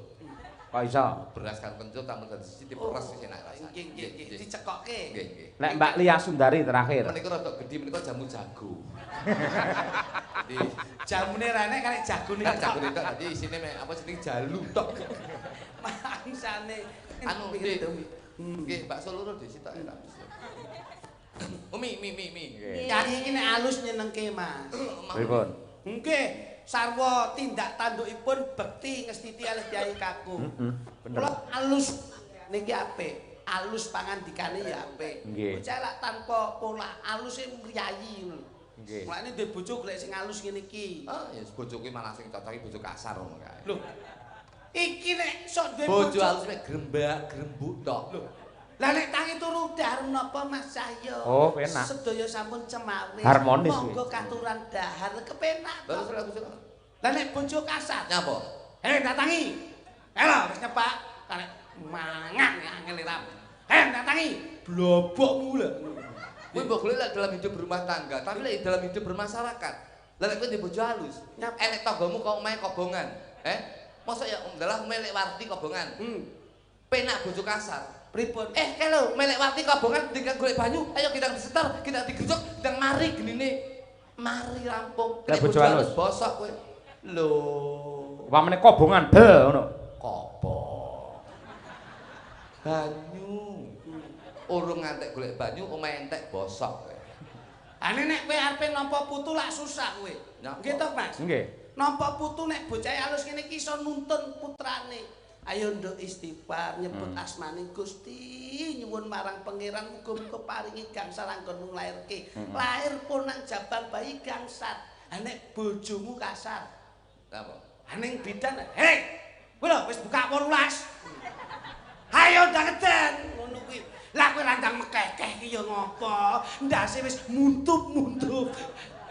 Kok iso? Beras kan kencur tamun dadi siji diperes wis enak rasane. Nggih, dicekokke. Nggih, nggih. Nek Mbak Lia Sundari terakhir. Menika rada gedhi menika jamu jago. Di Jamune rene karek jagone kan jago tok dadi isine apa jenenge jalu tok. mangsane. Anu nggih bakso loro di sitok enak. Mi. Nyari iki nek alus nyenengke, Mas. Pripun? Nggih, sarwa tindak tandukipun bekti ngestiti alih Kyai Kakung. Bener. Kula alus niki apik. Alus pangandikane ya apik. Nggih. Bocah lak tanpa pola aluse mriyayi ngono. Nggih. Mulane duwe bojo golek sing alus ngene iki. Ah, ya bojo kuwi malah sing cocok bojo kasar ngono kae. Lho. Iki nek sok duwe Bojo halus mek grembak, grembuk tok. Lho. Lah nek tangi turu dahar napa Mas Cahyo? Oh, penak. Sedaya sampun cemawis. Harmonis Monggo kuwi. katuran dahar kepenak. Terus kok. aku sing Lah nek bojo kasar. nyapa? Datangi. Elo wis nyepak. Karek mangan angel ram. Datangi. Blobokmu lho. Kuwi mbok golek lek dalam hidup berumah tangga, tapi lek dalam hidup bermasyarakat. Lah nek kowe ndek bojo halus, enek tanggamu kok omahe kobongan. Mosok ya ndalah melek warti kobongan. Penak bojo kasar. Pripun? Kalau melek warti kobongan dengan golek banyu, ayo kita disetar, kita digerjok, kita mari genine. Mari rampung. Lah bojo halus bosok kowe. Lho, upamane kobongan be ngono. kobong. Banyu. Urung ngantek golek banyu, omahe entek bosok kowe. Ane nek kowe arep nampa putu lak susah kowe. Nggih to, Mas? Nggih. Nampa putu nek bocah alus ngene iki iso nuntun putrane. Ayo nduk istighfar nyebut asmane Gusti, nyuwun marang pangeran muga-muga paringi gangsal anggonmu nglairke. Lahir pun nang jabang bayi gangsat. Nek bojomu kasar. Napa? Aning bidan, hei! Kowe lho wis buka 18. Ayo ndangeten ngono kuwi. Lah kowe randang mekekeh iki ya ngopo? Ndase wis muntup-muntup.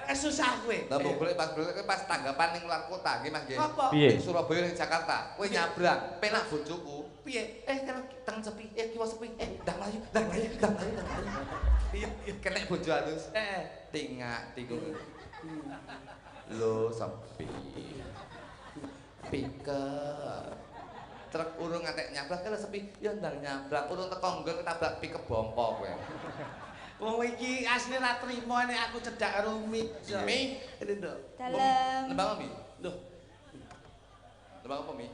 Susah kowe. Lah mbok golek pas tanggapan ning luar kota nggih Mas nggih. Piye? Ning Surabaya ning Jakarta. Kowe nyabrang, penak bojoku. Piye? Kan teng sepi, kiwa sepi. Ndang mlayu. Iya, kenek bojo halus. Tingak tingung. Lho sepi. Piker. Truk urung ngantek nyabrang kalau sepi, ya ndang nyabrang. Urung teko nggon ketabrak piker bompo kowe. Wong iki asline ra trimo nek aku cedak karo Umi. Mi, ini nduk. Dalem. nembang Mi. Loh, Nembang apa Mi?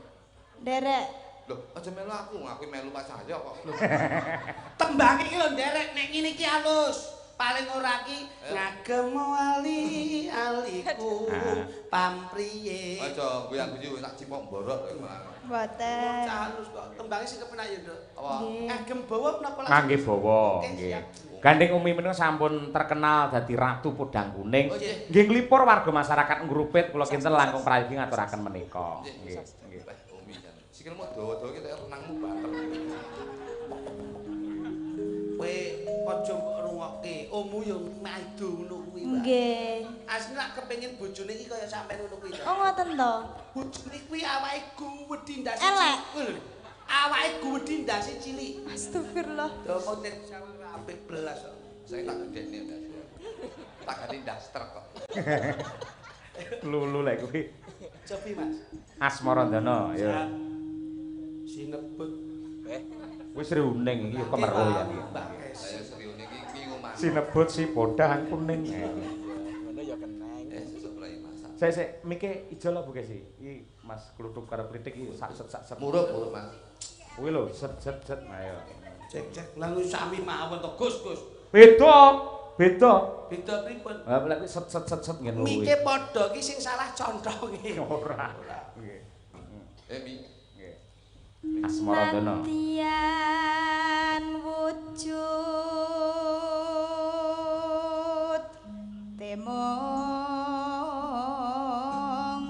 Derek. Loh, aja melu aku melu pas saya kok. tembang iki lho nderek nek ngene iki halus. Paling ora ki ngagem ali aliku pampriye. Aja guyang-guyu tak cipok borok kowe malah. Mboten. Halus kok. Tembange sing kepenak ya, Nduk. Apa? Ngagem bawa menapa lak? Kangge bawa, Oke, nggih. siap. Gandeng Umi menika sampun terkenal dadi Ratu Podang Kuning. Oh, nggih. Nggih nglipur warga masyarakat Ngrupit kula kinten langkung prayogi ngaturaken menika. Nggih. Nggih. Umi jan. Sikilmu dawa-dawa ki kaya renangmu bater. Kowe aja mbok rungokke. Ommu yo maido ngono kuwi, Mbak. Nggih. Asline lak kepengin bojone iki kaya sampean ngono kuwi. Oh ngoten to. Bojone kuwi awake guwedhi ndase. Elek. Awake guwedhi ndase cilik. Astagfirullah. Dawa nek sampe apik belas kok. Saya tak gedene ndas. Tak ganti daster kok. Lulu lek kuwi. Cobi, Mas. Asmarandana ya. Sinebut. Wis runing iki ya kemeruh ya iki. Mbak Kes. Saya serius iki ngomong. Sinebut si Podang Kuning. Sesuk mulai masak. Sik mike ijo lho Bu Kesi. Iki Mas kluthuk karo kritik iki sak set. Murup Mas. Kuwi lho set ayo. Cek lan sami mawon to, Gus. Beda. Beda pripun? Lah lek set ngene kuwi. Mike padha iki sing salah contonge. Ora. Nggih. Mi. Nggih. Asmarandana. Tian wujud temong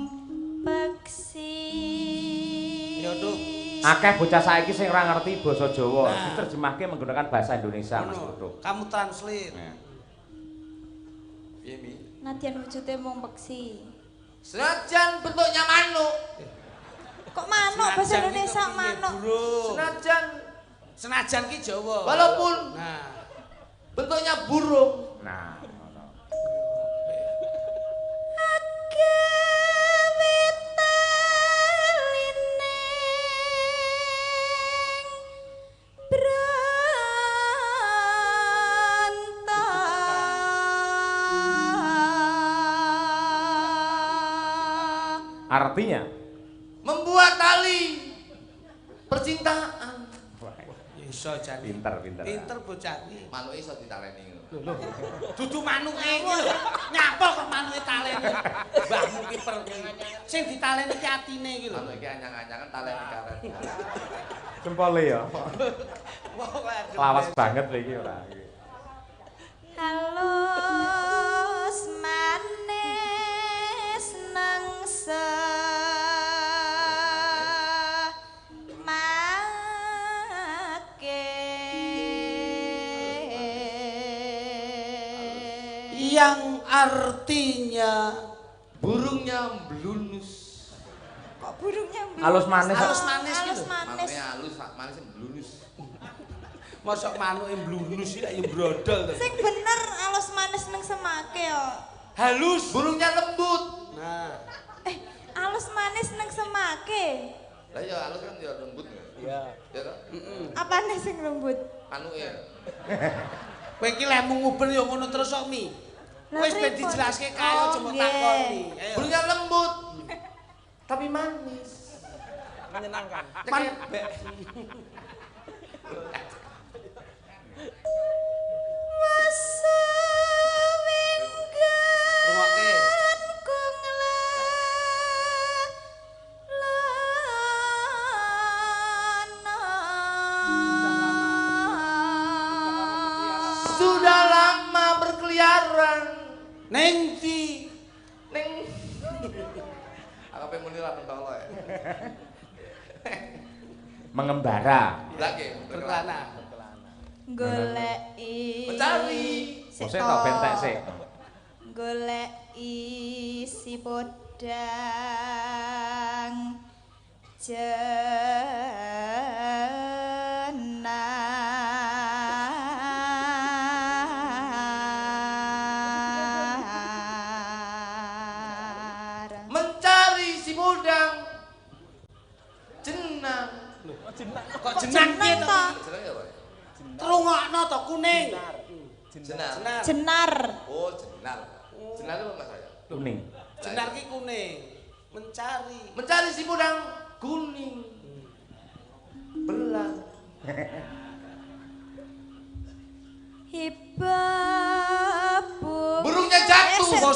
peksi. Ya tuh. Akeh bocah saiki sing ora ngerti basa Jawa, diterjemahke menggunakan bahasa Indonesia Mas Kutuk. Kamu translate. Piye Mi? Nadyan wujude mung peksi. Senajan bentuknya manuk. Kok manuk bahasa Indonesia manuk? Senajan Senajan ki Jawa. walaupun Nah, bentuknya burung. Nah, ngono. Artinya Membuat tali percintaan. ya iso jane. pinter. Pinter bocah iki. Manuke iso ditaleni ngono. Dudu manuke iki lho. Nyapa kok manuke taleni. Mbahmu ki pergi. Sing ditaleni ki atine iki lho. Manuk iki anyang-anyangan taleni karet. Jempole ya. Wah, Lawas banget lho iki ora. Halus manis nangsa yang artinya Burungnya blunus. kok burungnya blunus? Halus manis. Halus manis Halus gitu. manis. Manuke halus, manis blunus. mosok manuke blunus iki ya brodol to. Sing bener halus manis nang semake yo. Halus. Burungnya lembut. Nah, Halus manis nang semake. Lah ya halus kan ya lembut. Iya. Ya toh? Apane sing lembut? Manuke. kowe iki lemu nguber ya ngono terus kok Mi. Wis ben dijelaske kae aja mbok takoni. Ayo. Burungnya lembut. Tapi manis. Menyenangkan. Wasuwi sudah lama berkeliaran. Neng ndi? Ning aku pengen muni lah mentolo ya. Mengembara. Lagi Berkelana. Goleki mencari. Mosok tak bentek sik. Goleki si podang jenar. Mencari si bodang jenang. Kok jenang piye to? Jenang apa? Trungokno to kuning. Jenar. Jenar. Oh, jenar. Jenar itu Mas saya. Kuning. Jenar ki kuning. Mencari. Mencari si bodang kuning. Belang. Hibabu. Burungnya jatuh.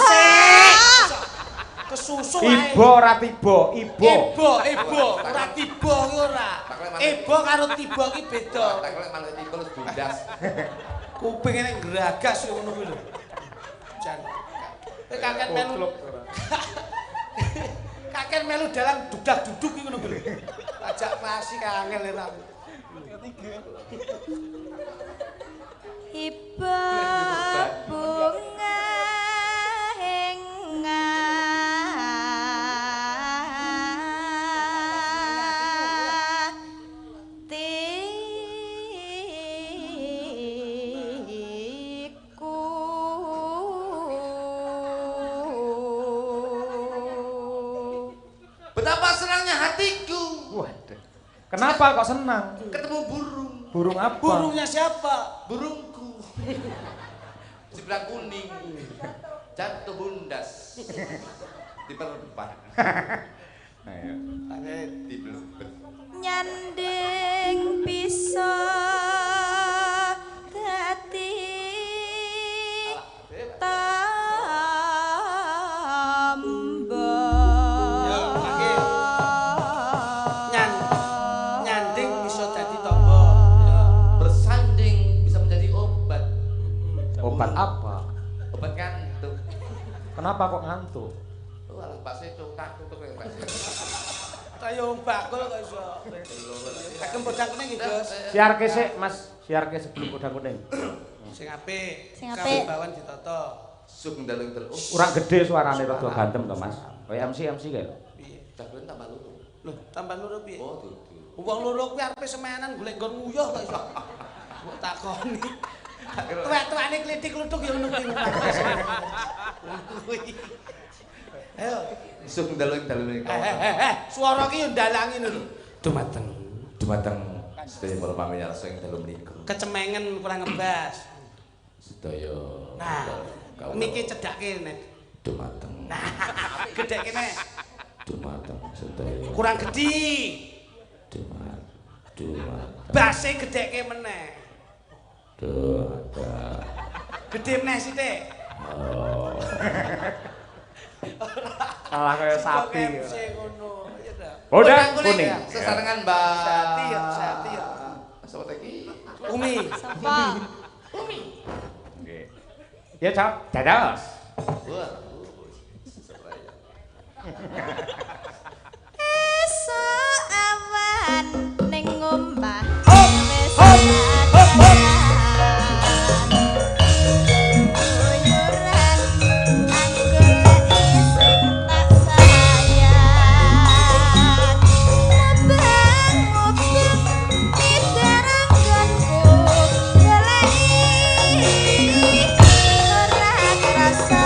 Kesusu ae. Ibo ora tiba, ibo. Ibo, ora tiba ki ora. Ibo karo tiba ki beda. Tak lek malah tiba terus bundas. Kuping ini geragas ngono kuwi lho. Jan. Kowe kakek melu. Kakek melu dalam dudak-duduk iki ngono kuwi lho. Ajak klasik angel ora. Hiba bunga hatiku. Betapa senangnya hatiku Waduh. Kenapa kok senang? ketemu burung. Burung apa? Burungnya siapa? Burungku. Sebelah kuning. Jatuh bundas. Diperban. Ayo. Dibelubet. Nyanding bisa dadi Nyanding bisa dadi tamba. Bersanding bisa menjadi obat. Obat apa? Obat ngantuk. Kenapa kok ngantuk? Walah bakso cokak tutuk yang bakso. Kaya wong bakul kok iso. Kagem podang kuning iki, Gus. Siarke sik, Mas. Siarke sebelum podang kuning. Sing apik. Sing apik. Kawibawan ditata. Suk ndalung terus. Kurang gede suarane rada gandem to, Mas. Kaya MC kae lho. Piye? Jagoan tambah luru. Lho, tambah loro piye? Oh, dudu. Wong loro kuwi arepe semenan golek nggon nguyuh kok iso. Mbok takoni. Tuwek-tuwekane klitik-kluthuk ya ngono kuwi. Ayo, Suk ndalung iki. suara ki yo ndalangi lho. Dumateng. Dumateng sedaya para pamirsa ing dalu menika. Kecemengen kurang ngebas. Sedaya Nah, miki cedhake nek. dumateng. Nah, gedheke nek. Dumateng sedaya. Kurang gedhi. Dumateng. Base gedheke meneh. Dumateng. Gedhe meneh sithik. Kalah kaya sapi. MC ngono, ya ta. Podang kuning. Sesarengan Mbak. Sati ya. Sopo iki? Umi. Sapa? Nggih. Ya, Cak. Dados. Wah. Esok awan ning omah. Rasa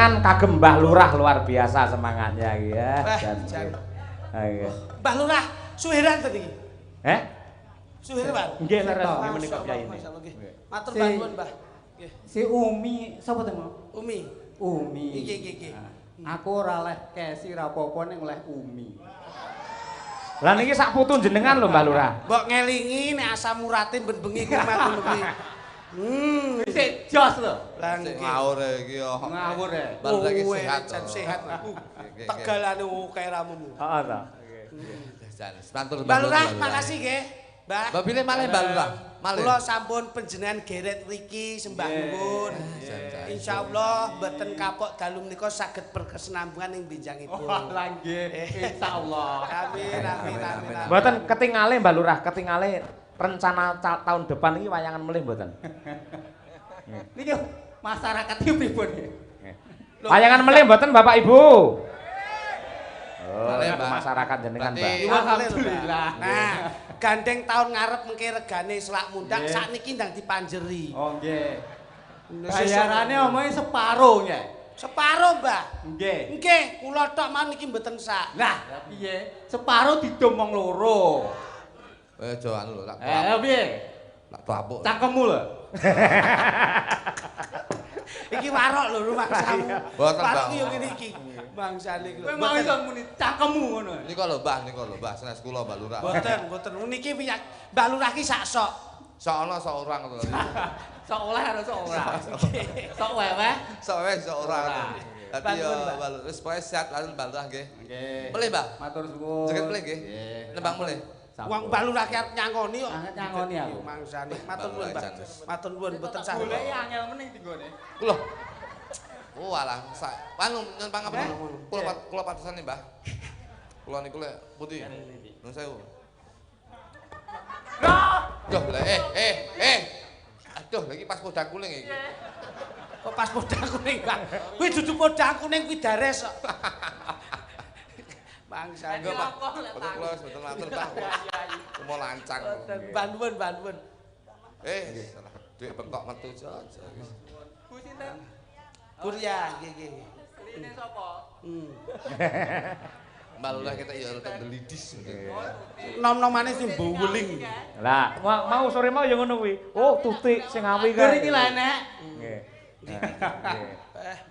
tangan kagem Mbah Lurah luar biasa semangatnya ya. Jan. Ayo. Mbah Lurah, suheran to niki. Suheran. Nggih leres nggih menika kyai. Matur bantuan, Mbah. Nggih. Si Umi sapa to, Mak? Umi. Nggih. Aku ora leh kesi ra apa-apa ning oleh Umi. Lah niki sak putu jenengan lho Mbah Lurah. Mbok ngelingi nek asam urate ben bengi kuwi ngono kuwi. Sik jos lho. Lah Ngawur iki yo. Ngawur e. Bal lagi sehat. Sehat. Tegalane kae ramumu. Heeh ta. Jan, matur Mbah Lurah, makasih nggih. Mbah. Mbah pilih malih Mbah Lurah. Malih. Kula sampun panjenengan geret mriki sembah nuwun. Insyaallah mboten kapok dalu menika saged berkesinambungan ing benjangipun. Lah nggih, insyaallah. Amin. Mboten ketingale Mbah Lurah, ketingale rencana tahun depan iki wayangan melih mboten. Niki masyarakat iki pripun? Wayangan melih mboten Bapak Ibu. Malih, Mbak. Masyarakat jenengan, Mbak. Alhamdulillah. Nah, gandeng tahun ngarep mengke regane selak mundak sakniki ndang dipanjeri. Oh nggih. Bayarane omonge separo nggih. Separo, Mbah. Nggih. Nggih, kula tok man niki mboten sak. Lah, piye? Separo didomong loro. Aja anu lho, tak Piye? tak tapuk. Cangkemmu lho. Iki warok lho rumangsamu. Mboten, Warok Mbak. yo ngene iki. Bangsane iki lho. Kowe mau iso muni cangkemmu ngono. Nika lho, Mbah, sanes kula Mbah Lurah. Mboten. Niki piye? Mbak Lurah ki sak sok. Sok ana sok orang to. Sok oleh karo sok ora. Sok weweh. Sok wis sok orang. Dadi yo Bantuan, Mbak. Mbah Lurah wis pokoke sehat lan Mbah Lurah nggih. Nggih. Melih, Mbah. Matur suwun. Joget melih nggih. Nggih. Nembang melih. Wong Mbak Lurah ki arep nyangoni kok. Nyangoni aku. Mangsane. Matur nuwun, Mbak. Matur nuwun mboten sah. Golek angel meneh dinggone. Lho. Oh alah, anu nembang apa? Kula patusane, Mbah. Kula niku lek putih. Nun sewu. Duh, aduh, lagi pas podang kuning iki. Kok pas podang kuning, Mbak? Kuwi dudu podang kuning kuwi dares kok. Bangsane. Enggak, Pak. Betul kula wis mboten matur, Mbah. Kumo lancang. Bantuan. Salah duit bengkok metu aja. Ku sinten? Kurya, nggih. Kline sapa? Mbah Lurah kita ya rada delidis. Nom-nomane sing bowling. Lah, mau sore mau ya ngono kuwi. Oh, tutik sing awi Gur kan. iki lho enek. Nggih.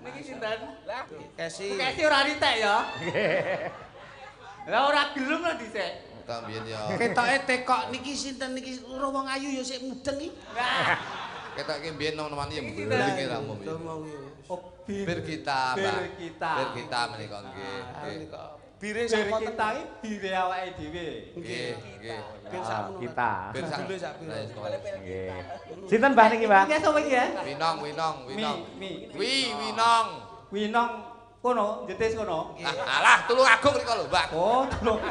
Niki sinten? Lah, Kesi. kesi ora ritek ya. Lah ora gelem lho dhisik. Kita mbiyen ya. Ketoke tekok niki sinten niki loro wong ayu ya sik mudeng iki. Kita iki mbiyen nom-nomane ya mbeling ra umum. Bir kita, Mbah. Bir kita menika nggih. Bire Bir sapa kita iki bire awake dhewe. Nggih. Bir sakmono. Kita. Bir sak Dulu sak piro? Nggih. Sinten Mbah niki, Mbah? Iki sapa iki ya? Winong. Winong. Winong kono, jetis kono. Alah, Tulung Agung rika lho, Mbah. Oh, Tulung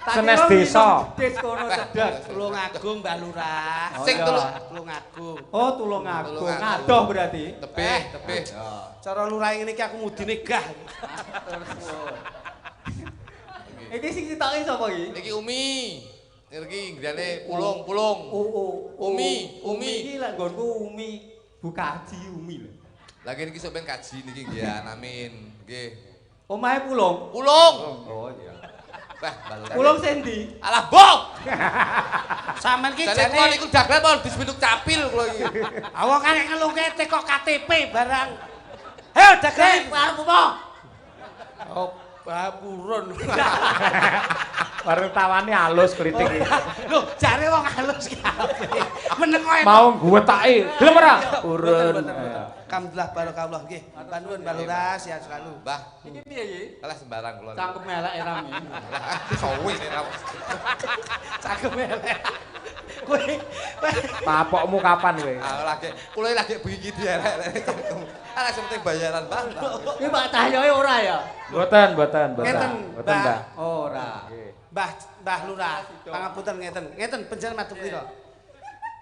Senes desa. Jetis kono cedhak. Tulung Agung Mbak Lurah. Sing Tulung Agung. Oh, Tulung Agung. Adoh berarti. Tebih. Cara lurah ngene iki aku mudine gah. Iki sing sitoke sapa iki? Niki Umi. Niki griyane pulung. Umi. Iki lak nggonku Umi. Buka haji Umi lho. Lagi niki sok ben kaji niki nggih, amin. Nggih. Omahe Pulung. Pulung. Oh iya. Wah, Mbah. Pulung sendi? Alah, Bong. Sampeyan ki Jane kula jane niku dagelan mau disebut capil kula iki. awak kan ngelungke tekok KTP barang. Heo dagelan arep apa? Oh, baburun. Wartawane halus kritik iki. Lho, jare wong halus kabeh. Meneng kok. Mau guwetake. Gelem ora? Urun. Alhamdulillah barakallah nggih. Panuwun Mbak Lurah sehat selalu. Mbah, Iki piye iki? kalah sembarang kula. Cangkem elek rame. Sowis ora. Cakep elek. Kowe Papokmu kapan kowe? Lagi kula lagi bengi dierek. Ala penting bayaran, Mbah. Iki Pak Cahyoe ora ya? Mboten. Ngeten, Mboten, Mbah. Ora. Mbah Lurah, pangapunten ngeten panjenengan matur pira?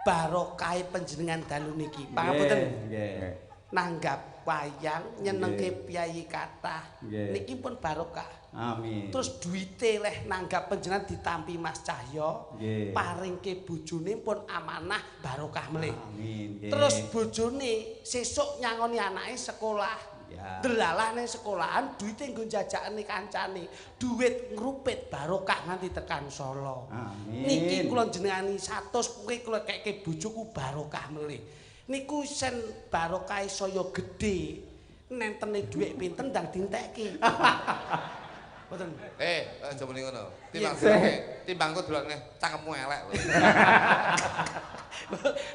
Barokahe panjenengan dalu niki. Pangapunten. Nggih. Nanggap wayang nyenengke piyai kathah. Nggih. Niki pun barokah. Amin. Terus duwite leh nanggap panjenengan ditampi Mas Cahyo, Nggih. paringke bojone pun amanah barokah melih. Amin. Nggih. Terus bojone sesuk nyangoni anake sekolah. Ya. Delalah ning sekolahan duwite nggo jajakane kancane. Duit ngrupit barokah nganti tekan Solo. Amin. Niki kula jenengani 100 kowe kula keke bojoku barokah melih. Niku sen barokah saya gedhe. Nentene dhuwit pinten ndang dintekke. Mboten. Aja muni ngono. Timbangku delokne cangkemmu elek.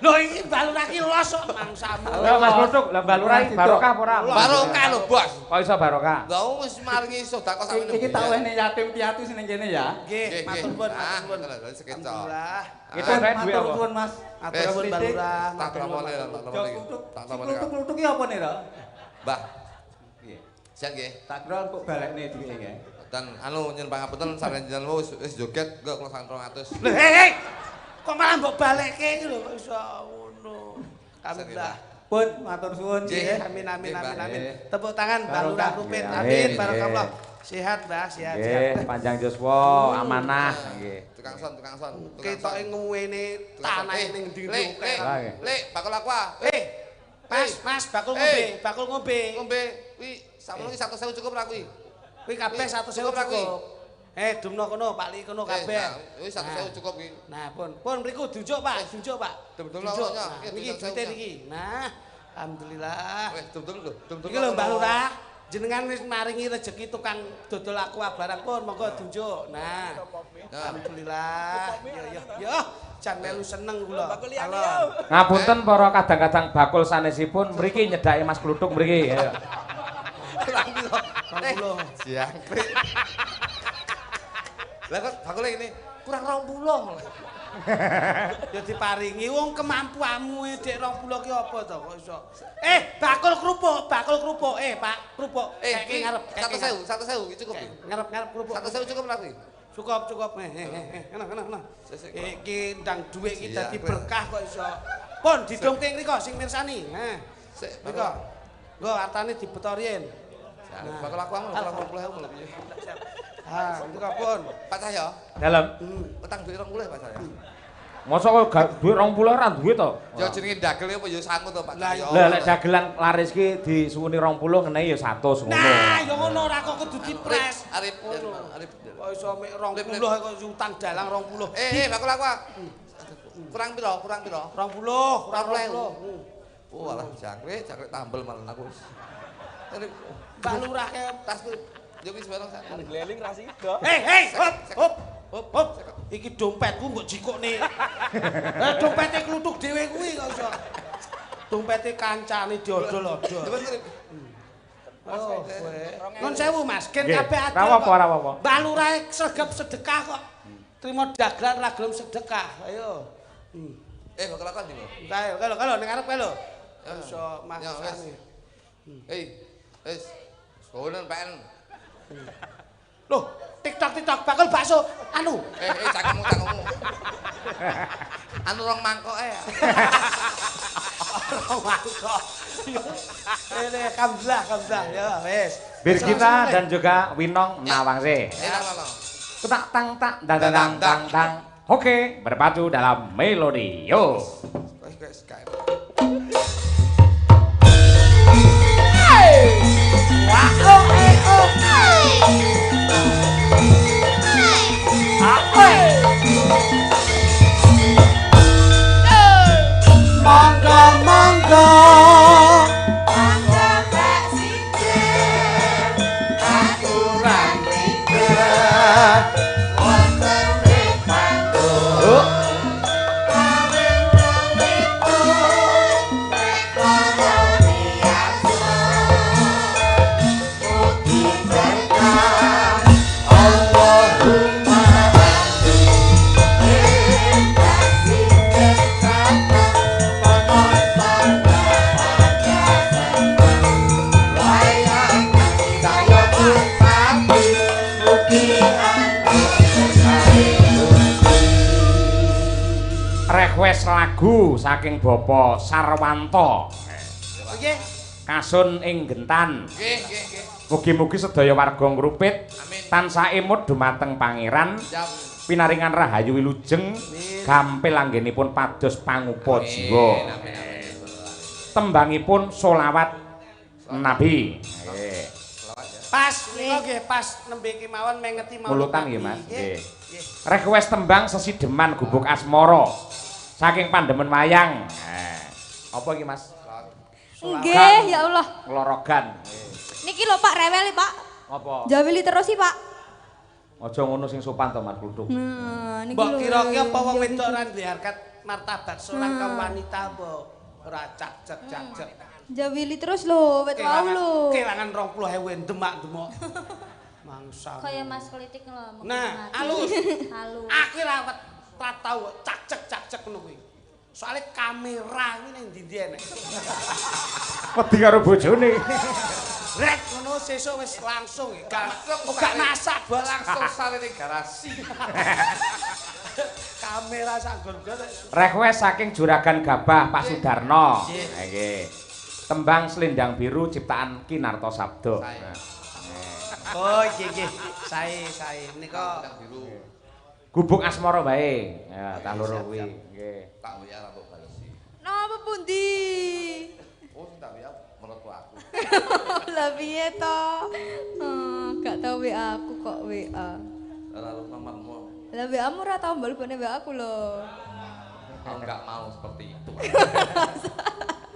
Lho iki balurah ki los kok mangsamu. Lha Mas Kluthuk, lha balurah barokah apa ora? Barokah lho, Bos. Kok iso barokah? Lah wis maringi sedekah sak Iki tak wehne yatim piatu sing ning kene ya. Nggih, matur nuwun, Ah, matur nuwun. ngono lho sekeco. Alhamdulillah. Itu duit Matur apa? nuwun Mas. Matur nuwun balurah. Tak tramone, tak tramone. Tak tramone. Kluthuk iki apa nih, Ra? Mbah. Siap nggih. Tak kira kok balekne duwike nggih. Dan anu nyun pangapunten sarenjenengan wis joget engko kula sang 200. Lho, hei. Kok malah mbok balekke iki lho kok iso ngono. Alhamdulillah. Pun matur suwun Nggih. nggih. Amin amin Nggih, amin Mbak. amin. Tepuk tangan Mbak Lurah Rupin. Nggih, Amin amin, barakallah. nggih. Sehat, Mbah, sehat. Nggih, panjang yuswa, amanah nggih. Tukang son. Ketoke nguwene tanahe ning ndi Lek, bakul aku ah. Mas, bakul ngombe, bakul ngombe. Ngombe kuwi samono iki 100.000 cukup ra kuwi. Kuwi kabeh 100.000 Cukup ra kuwi? cukup. Dumno kono, Pak Li kono kabeh. Wis 100.000 cukup kuwi. Nah, pun mriku diunjuk, Pak, diunjuk, Pak. Dum-dum Diunjuk. lho, Nah, ya. niki duwite niki. Nah, alhamdulillah. Wis dum-dum lho, dum-dum. Iki lho Mbak Lurah, jenengan wis maringi rejeki tukang dodol aqua barang pun monggo diunjuk. Nah, alhamdulillah. Yo, jan melu seneng kula. Halo. Ngapunten para kadang-kadang bakul sanesipun mriki nyedhaki Mas Kluthuk mriki. Ya. Jangkrik. Lah kok bakule ini kurang 20. Ya diparingi wong kemampuanmu Dik 20 ki apa to kok iso. Bakul kerupuk, Pak, kerupuk. Kayak ngarep, 100.000 iki cukup iki. ngarep kerupuk. 100.000 cukup ra kuwi. Cukup. Ngono. Iki ndang dhuwit iki dadi berkah kok iso. Pun didongke ngriko sing mirsani. Nah, Sik, ngriko. Nggo artane dibetorien. bakul aku ngono 20.000 lho piye. Ngriko pun. Pak Cahyo, Dalem. utang duit 20 Pak Cahyo. Mosok kok gak duit 20 ora duwe to? Ya jenenge dagel apa ya sangu to Pak Cahyo. Lah lek dagelan laris ki disuwuni 20 ngenehi ya 100 ngono. Nah, ya ngono ora kok kudu dipres. Arif. Kok iso mek 20 kok utang dalang 20. Bakul aku. Kurang piro? 20. Oh alah jangkrik tambel malah aku. Mbak Lurah ke Tasku yo wis bareng sak. Gleling ra sida. Hop. Iki dompetku mbok jikokne. Dompete Kluthuk dhewe kuwi kok iso. Dompete kancane diodol-odol. Nun sewu Mas, gen kabeh adil. Ora apa-apa. Mbak Lurah sregep sedekah kok. Trimo dagelan ra gelem sedekah. Ayo. Bakul aku ndi, Bos? Kalau ning arep kae lho. Iso Mas. Wis. Sonen PN. Loh, TikTok bakul bakso anu. Cangkemmu. Anu rong mangkok Rong mangkok. Ini alhamdulillah ya wis. Bir kita dan juga Winong Nawangse. Tak tang dang. Oke, berpacu dalam melodi. Yo. Monggo tak sinten aturan wonten ing panggung kawin itu rekono biasa mugi berkah Allahumma Request lagu saking Bapak Sarwanto. Nggih. Kasun ing Gentan. Nggih. Mugi-mugi sedaya warga ngrupit Amin. tansah emut dumateng pangeran. Pinaringan rahayu wilujeng gampil anggenipun pados pangupa jiwa. Tembangipun solawat Nabi. Nggih. Pas nika nggih pas nembe kemawon mengeti mawon. Mulutan nggih Mas. Nggih. Request tembang sesideman gubuk asmara. Saking pandemen wayang. Apa iki Mas? Nggih, ya Allah. Nglorogan. Niki lho Pak rewel Pak. Apa? Jawili terus sih Pak. Aja ngono sing sopan to Mas Kluduk. Nah, niki Mbok lho. kira ki apa wong wedok ora duwe harkat martabat seorang kaum wanita apa ora cak-cak. Jawili terus lho, wet wau lho. Kelangan 20.000 demak-demok. Mangsa. Kaya Mas Klitik lho. Nah, halus. Halus. Aku ora tau cak-cak ngono kuwi. Soale kamera iki ning ndi-ndi enek. Wedi karo bojone. Rek ngono sesuk wis langsung gak masak bos langsung sare ning garasi. Kamera sak gon-gon. Request saking Juragan Gabah Pak Sudarno. Nggih. Tembang Selendang Biru ciptaan Kinarto Sabdo. Oh nggih. Sae menika biru. Gubuk asmara bae. Ya, tah loro kuwi. Nggih. Tak WA rambut balesi. Napa pundi? Oh, tak WA menurut aku. Lah piye to? Gak tau WA aku kok WA. Ora lu nomormu. Lah WA-mu ora tau mbalbone WA aku lho. Aku enggak mau seperti itu.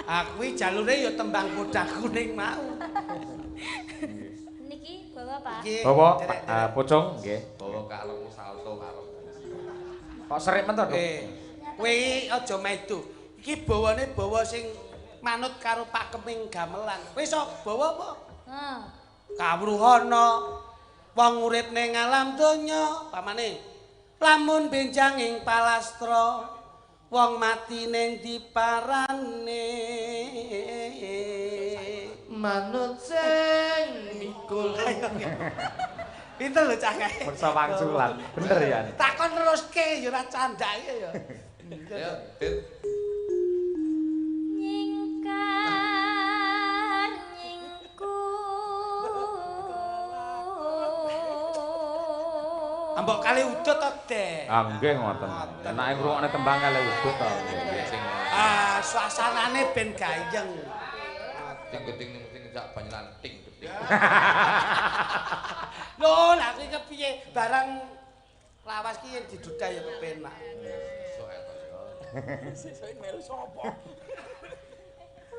Aku iki jalure ya tembang kodak kuning mau. Niki bawa Pak. Bawa pocong nggih. Bawa kalungmu salto karo. Kok serik men to, Duk? Kowe aja medu. Iki bawane bawa sing manut karo Pak Keming gamelan. Kowe iso bawa apa? Heeh. Kawruhana wong urip ning alam donya, pamane lamun benjang ing palastra, wong mati ning diparane. Manut sing mikul. Pinter lho cah kae. Persa wangsulan. Bener ya. Takon teruske ya ora candake ya. Ya, Dit. Nyingkar nyingku. Ambok kali udut to, Dek. Ah nggih ngoten. Enake ngrungokne tembang kali udut to. Sing Suasanane ben gayeng. ting-ting sing jak banyalan ting-ting. Lho, lha kuwi kepiye? Barang lawas ki yen didudai ya kepenak. Sok eto ya. Sesuk melu sapa?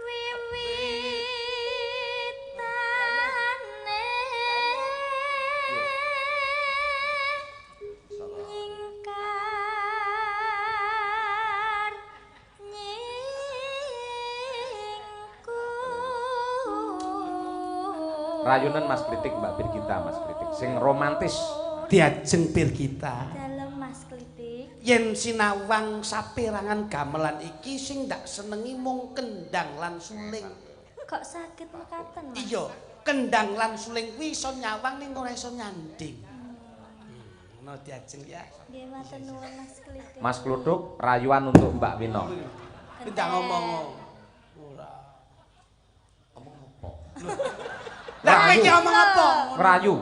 Wiwitane nyingkar nyingku. Rayunan Mas Kritik Mbak Birgita Mas Kritik sing romantis. Diajeng pir kita. Dalem Mas Klitik. Yen sinawang saperangan gamelan iki sing ndak senengi mung kendang lan suling. Kok sakit mekaten Mas? Iya, kendang lan suling kuwi iso nyawang ning ora iso nyanding. Ngono diajeng ya. Nggih matur nuwun Mas Klitik. Mas Kluduk rayuan untuk Mbak Wino. Kendang ngomong. Ora. Omong apa? Lah kowe iki ngomong apa? Ngerayu.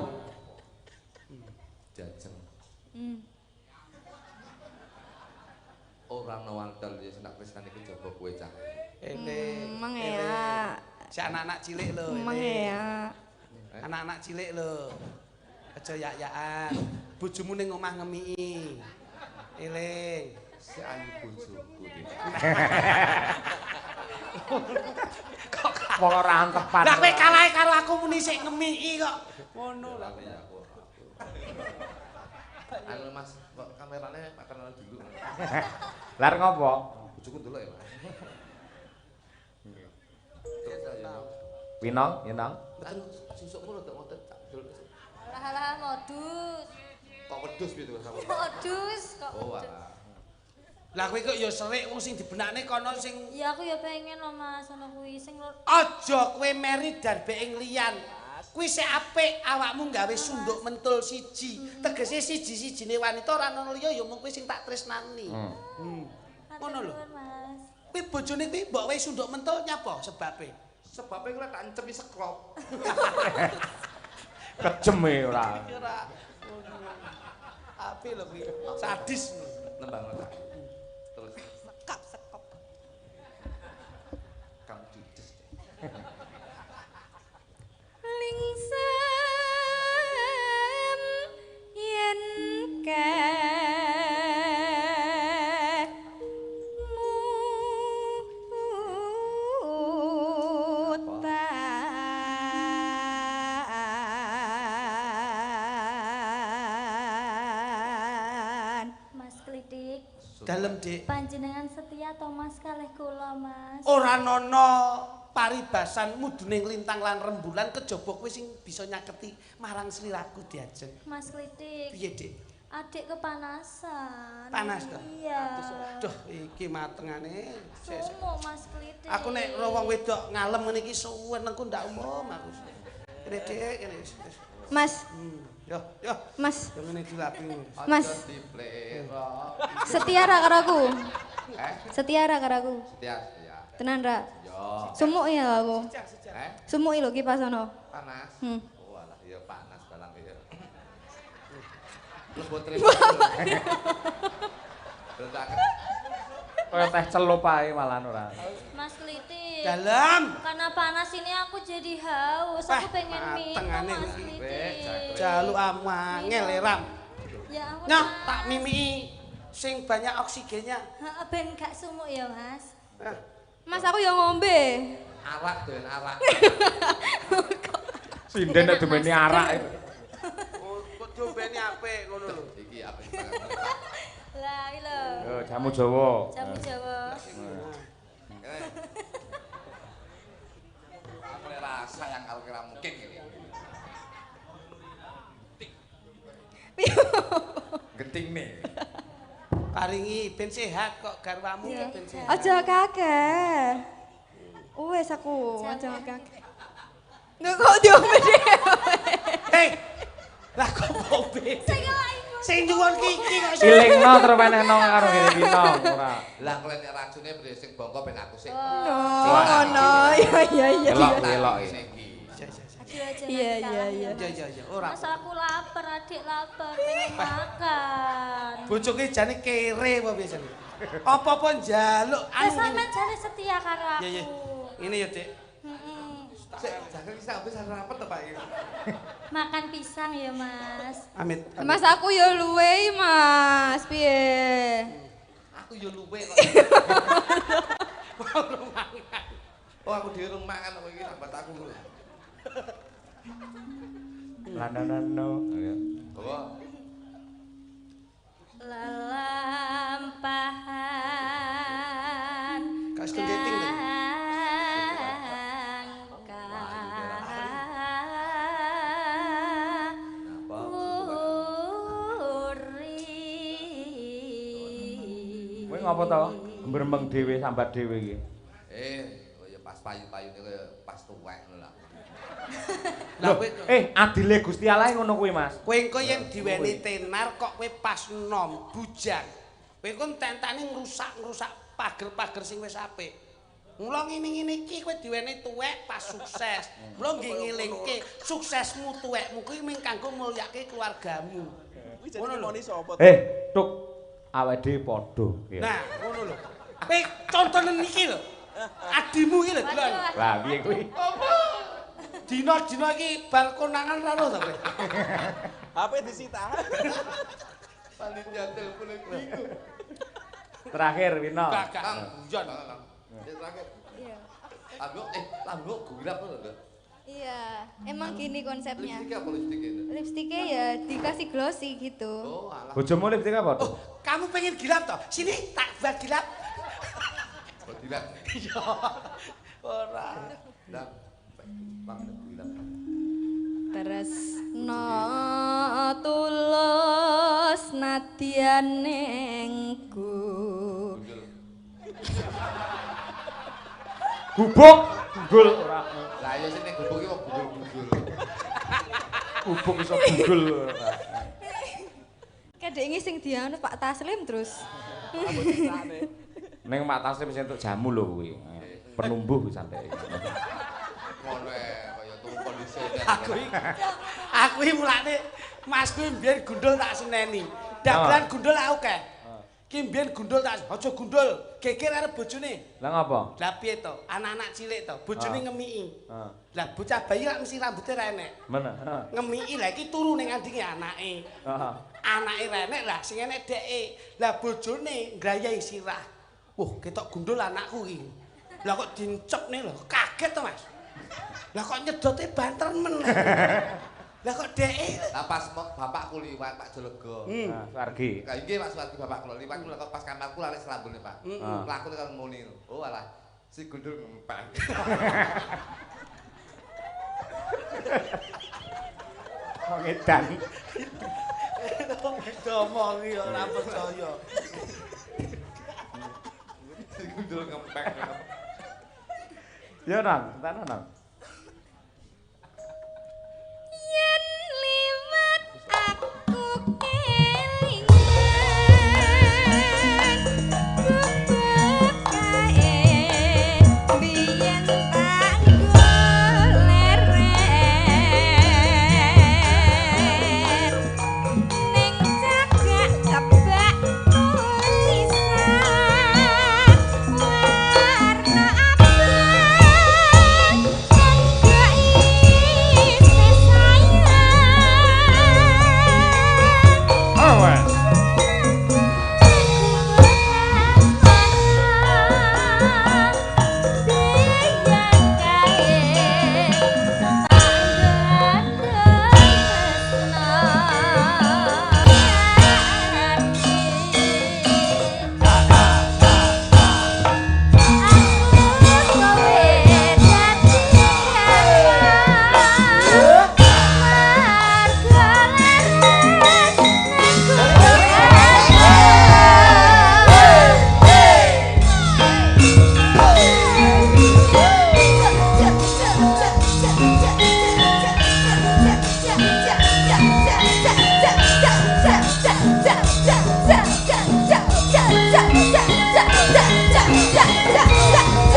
Jajeng. Ora nawangkel ya senak tresnan iki jaba kowe cah. Emang ya. Si anak-anak cilik lho. Emang ya. Anak-anak cilik lho. Aja yak-yakan. Bojomu ning omah ngemiki. Eling. Si ayu bojoku iki. Wong ora antepan. Lah kowe kalahe karo aku muni sik ngemiki kok. Ngono lah. Anu Mas, kok kamerane makanan dulu. Lar ngopo? Bojoku ndelok ya, Mas. Wino, Wino. Anu susukmu rada ngoten tak dul. Alah modus. Kok wedhus piye to sama? Modus kok. Oh, modus. wah. Lah kowe kok ya serik wong sing dibenakne kono sing Ya aku ya pengen loh Mas, ono kuwi sing aja kowe meri darbe ing liyan. Kuwi sik apik awakmu gawe sunduk mentul siji. Tegese siji-sijine wanita ora ono liya ya mung kowe sing tak tresnani. Ngono lho. Mas. Kuwi bojone kuwi mbok wae sunduk mentul nyapa sebabe? Sebabnya kula tak ancepi sekrop. Kejem e ora. Ora. Apik lho kuwi. Sadis. Nembang tak. Terus Sekop. kamu judes. Dalem, Dik. Panjenengan setia to Mas kalih kula, Mas? Ora ana paribasan mudune lintang lan rembulan kejaba kowe sing bisa nyaketi marang sliraku diajeng. Mas Klitik. Piye, Dik? Adik kepanasan. Panas to? Iya. Duh, iki matengane. Sumuk Mas Klitik. Aku nek ro wong wedok ngalem ngene iki suwenengku ndak umum aku. Kene Dik, kene. Mas, Yo. Mas, Yo ngene dilapi. Mas. Aja diplero. Setia ra karo aku? Eh? Setia ra karo aku? Setia, ya. Tenan ra? Yo. Sumuk ya aku. Sumuk lho kipas ono. Panas. Hmm. Oh, alah ya panas balang ya. Lembut terima. Bedak. Kaya teh celup ae malah ora. Mas Klitik. Dalam. Karena panas ini aku jadi haus. Aku pengen minum matengane Mas iki. Klitik. Jaluk amangel Ram. Ya ampun. Nyah, Mas. tak mimiki sing banyak oksigennya. Heeh, ben gak sumuk ya, Mas. Ah, Mas aku yang ngombe. Arak doyan arak. Sinden nek dumeni arak itu. kok diombeni apik ngono lho. Iki apa iki? Lah iki lho. Yo jamu Jawa. Jamu Jawa. Aku rasa yang kira mungkin ini. Genting nih. Paringi ben sehat kok garwamu ben sehat. Aja kakek. Wes aku, aja kakek. Nggak kok diombe dhewe. Hei. Lah kok bombe? Sing nyuwun kiki kok sing Ilingno terus menehno karo ngene iki no ora. Lah kok nek racune sing bongko ben aku sing. Oh, no. Iya. Elok iki. Iya. Ya ora. Mas aku lapar, adik lapar, pengen makan. Bojoke jane kere apa biasane? Apa-apa njaluk Wes sampean jare setia karo aku. Iya. Ini ya, Dik. Heeh. Sik, jangan bisa habis rapat to Pak iki. Makan pisang ya, Mas. Amit. Mas aku ya luwe, Mas. Piye? Aku yo luwe kok. Oh aku dhewe rung mangan kok iki sambat aku. Lananano. Oh. Lelampahan. Kasih dating lho. Kowe ngapa to? Gembremeng dhewe sambat dhewe iki. Ya pas payu-payune kaya pas tuwek lho lah. Lah kowe Adile Gusti Allah ngono kuwi, Mas. kowe engko yen diweni tenar kok kowe pas nom bujang. Kowe engko tentane ngrusak pager-pager sing wis apik. Mula ngene-ngene iki kowe diweni tuwek pas sukses. Mula nggih ngelingke suksesmu tuwekmu kuwi mung kanggo mulyake keluargamu. Ngono lho. Tuk awake dhewe padha. Nah, ngono lho. Kowe contonen iki lho. Adimu iki lho, Dlon. Lah piye kuwi? Dina-dina iki bar konangan ra lho to kowe. HP disita. Panitia telepon iki. Terakhir Wino. Kang guyon. Terakhir. Iya. Lambok gurap lho. Iya, emang gini konsepnya. Lipstik apa lipstik itu? Lipstiknya ya dikasih glossy gitu. Oh, alah. Bojomu lipstik apa tuh? Oh, kamu pengen gilap toh? Sini tak buat gilap. Oh, tidak. Iya. Ora. Tidak. Bang, tidak. Tresno tulus nadyan nengku. Gubuk, gul ora. Lah ya sing ning gubuk iki kok gugul-gugul. Gubuk iso gugul. Kadenge sing dianu Pak Taslim terus. Ning Mak Taslim sing entuk jamu lho kuwi. Penumbuh santai. Ngono kaya turu kondisi. Aku iki mulane Mas kuwi mbiyen gundul tak seneni. Dagelan gundul aku kae. Ki mbiyen gundul tak aja gundul, geger arep bojone. Lah ngapa? Lah piye to? Anak-anak cilik to, bojone ngemiki. Heeh. Lah bocah bayi lak mesti rambutnya ra enek. Mana? Ngemiki lah iki turu ning andinge anake. Heeh. Anake renek lah sing enek deke. Lah bojone ngrayahi sirah. Wah, ketok gundul anakku iki. Lah kok dincepne lho, kaget to, Mas. Lah kok nyedote banter men. Lah kok dhek? Lah pas bapakku liwat Pak Jolega. Nah, Suwargi. Lah nggih Pak Suwargi bapakku liwat kula pas kamarku lali selambune Pak. Laku tekan muni. Oh alah si gundul ngempeng. Kok edan. Domongi ora percaya. Si gundul ngempeng. Ya nang, tenan. Yen liwat aku kelingan bubuk kae biyen tak goleren ning cagak kebak tulisan warna abang enggak isih sayang Awas.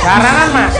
Garangan Mas.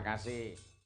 Terima kasih.